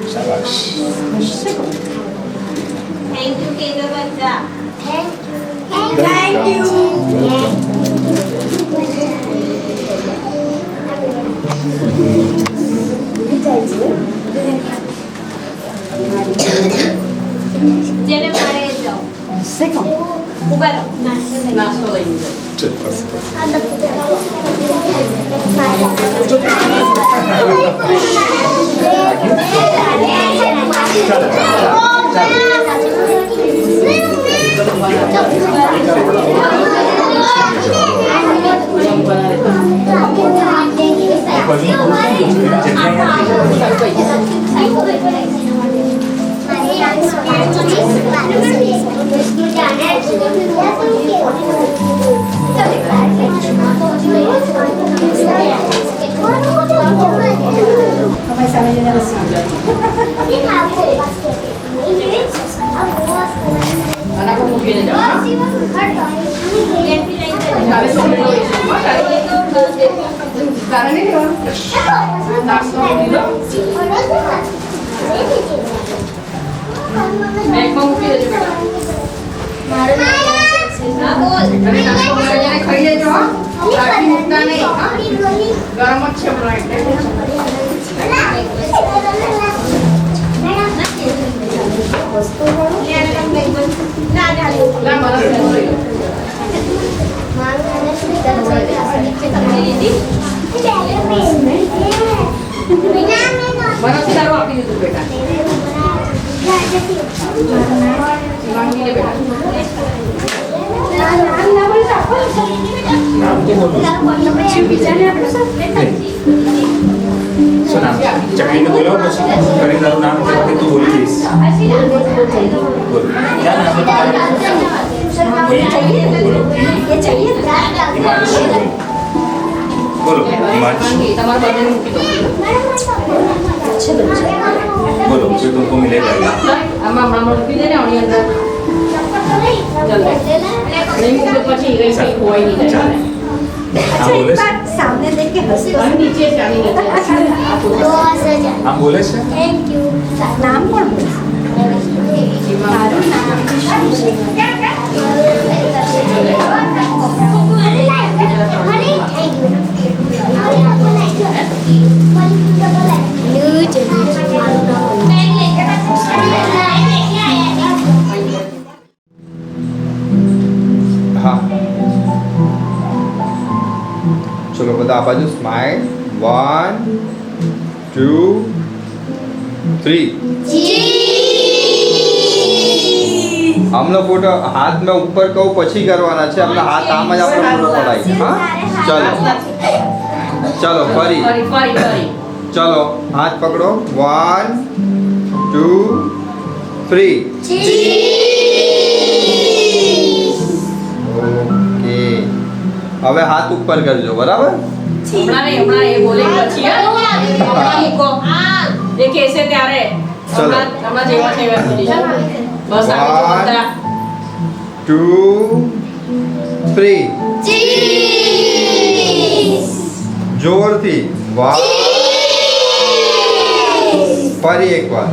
Speaker 3: શાબાશ
Speaker 4: થેન્ક યુ કેજો બચ્ચા.
Speaker 1: Thank you.
Speaker 4: જેને મારે એ જાઓ.
Speaker 1: Second.
Speaker 4: ઉભા રહો.
Speaker 5: નાસ્તો લઈને જાઓ.
Speaker 3: ચલ બસ બસ ચાલો ચાલો ચાલો
Speaker 1: તમારી સામે જઈને હસી.
Speaker 5: અને આપણે મૂકીને જાઓ તારે નહીં લેવાનું નાસ્તો મૂકી દો બેગમાં મૂકી દેજો બેટા અને નાસ્તો બનાવીને ખાઈ લેજો હો લાગી મૂકતા નહીં હા ગરમ જ છે હમણાં એટલે લા મારા ફેર લઈ લો બનાવતી તારું આપી દીધું બેટા માંગી લે બેટા
Speaker 3: નામ તો બોલો શું નામ ચકલીને બોલાવો પછી કરી તારું નામ કે તું બોલી દઈશ બોલ ક્યાં નામ છે તમારું
Speaker 1: ये चाहिए
Speaker 3: હિમાંશુ બોલો હિમાંશુ
Speaker 5: માંગી તમારા બધાને મૂકી દો
Speaker 3: बोलो फिर तुमको मिलेगा ही।
Speaker 5: આમાં હમણાં મૂકી દે ને આની અંદર ચાલ નહીં મૂકે પછી કઈ કઈ ખોવાઈ નહીં જાય
Speaker 3: हाँ बोले
Speaker 1: एक बार सामने देख के हंस दो.
Speaker 5: આની નીચે જ આની નીચે આપો
Speaker 3: हाँ बोले से
Speaker 2: થેન્ક યુ
Speaker 1: નામ કોણ બોલે? મારું નામ શું છે?
Speaker 6: हाँ चलो बता बाजू स्माइल 1 2 3 हमने फोटो हाथ में ऊपर को पछी करवाना है हमने हाथ आम ज આપણે ફોટો પડાઈ हाँ चलो चलो फरी
Speaker 5: ફરી ફરી ફરી
Speaker 6: चलो हाथ पकड़ो 1 2 3 ओके હવે હાથ ઉપર કરજો બરાબર
Speaker 5: હમણાં નહીં હમણાં એ બોલે પછી હમણાં મૂકો એ કહેશે ત્યારે
Speaker 6: ચલો.
Speaker 5: હમણાં જેવા તેવા પોઝિશન બસ આગળ જો
Speaker 6: One.
Speaker 5: બધા
Speaker 6: 2 3 જોરથી 1 ફરી એકવાર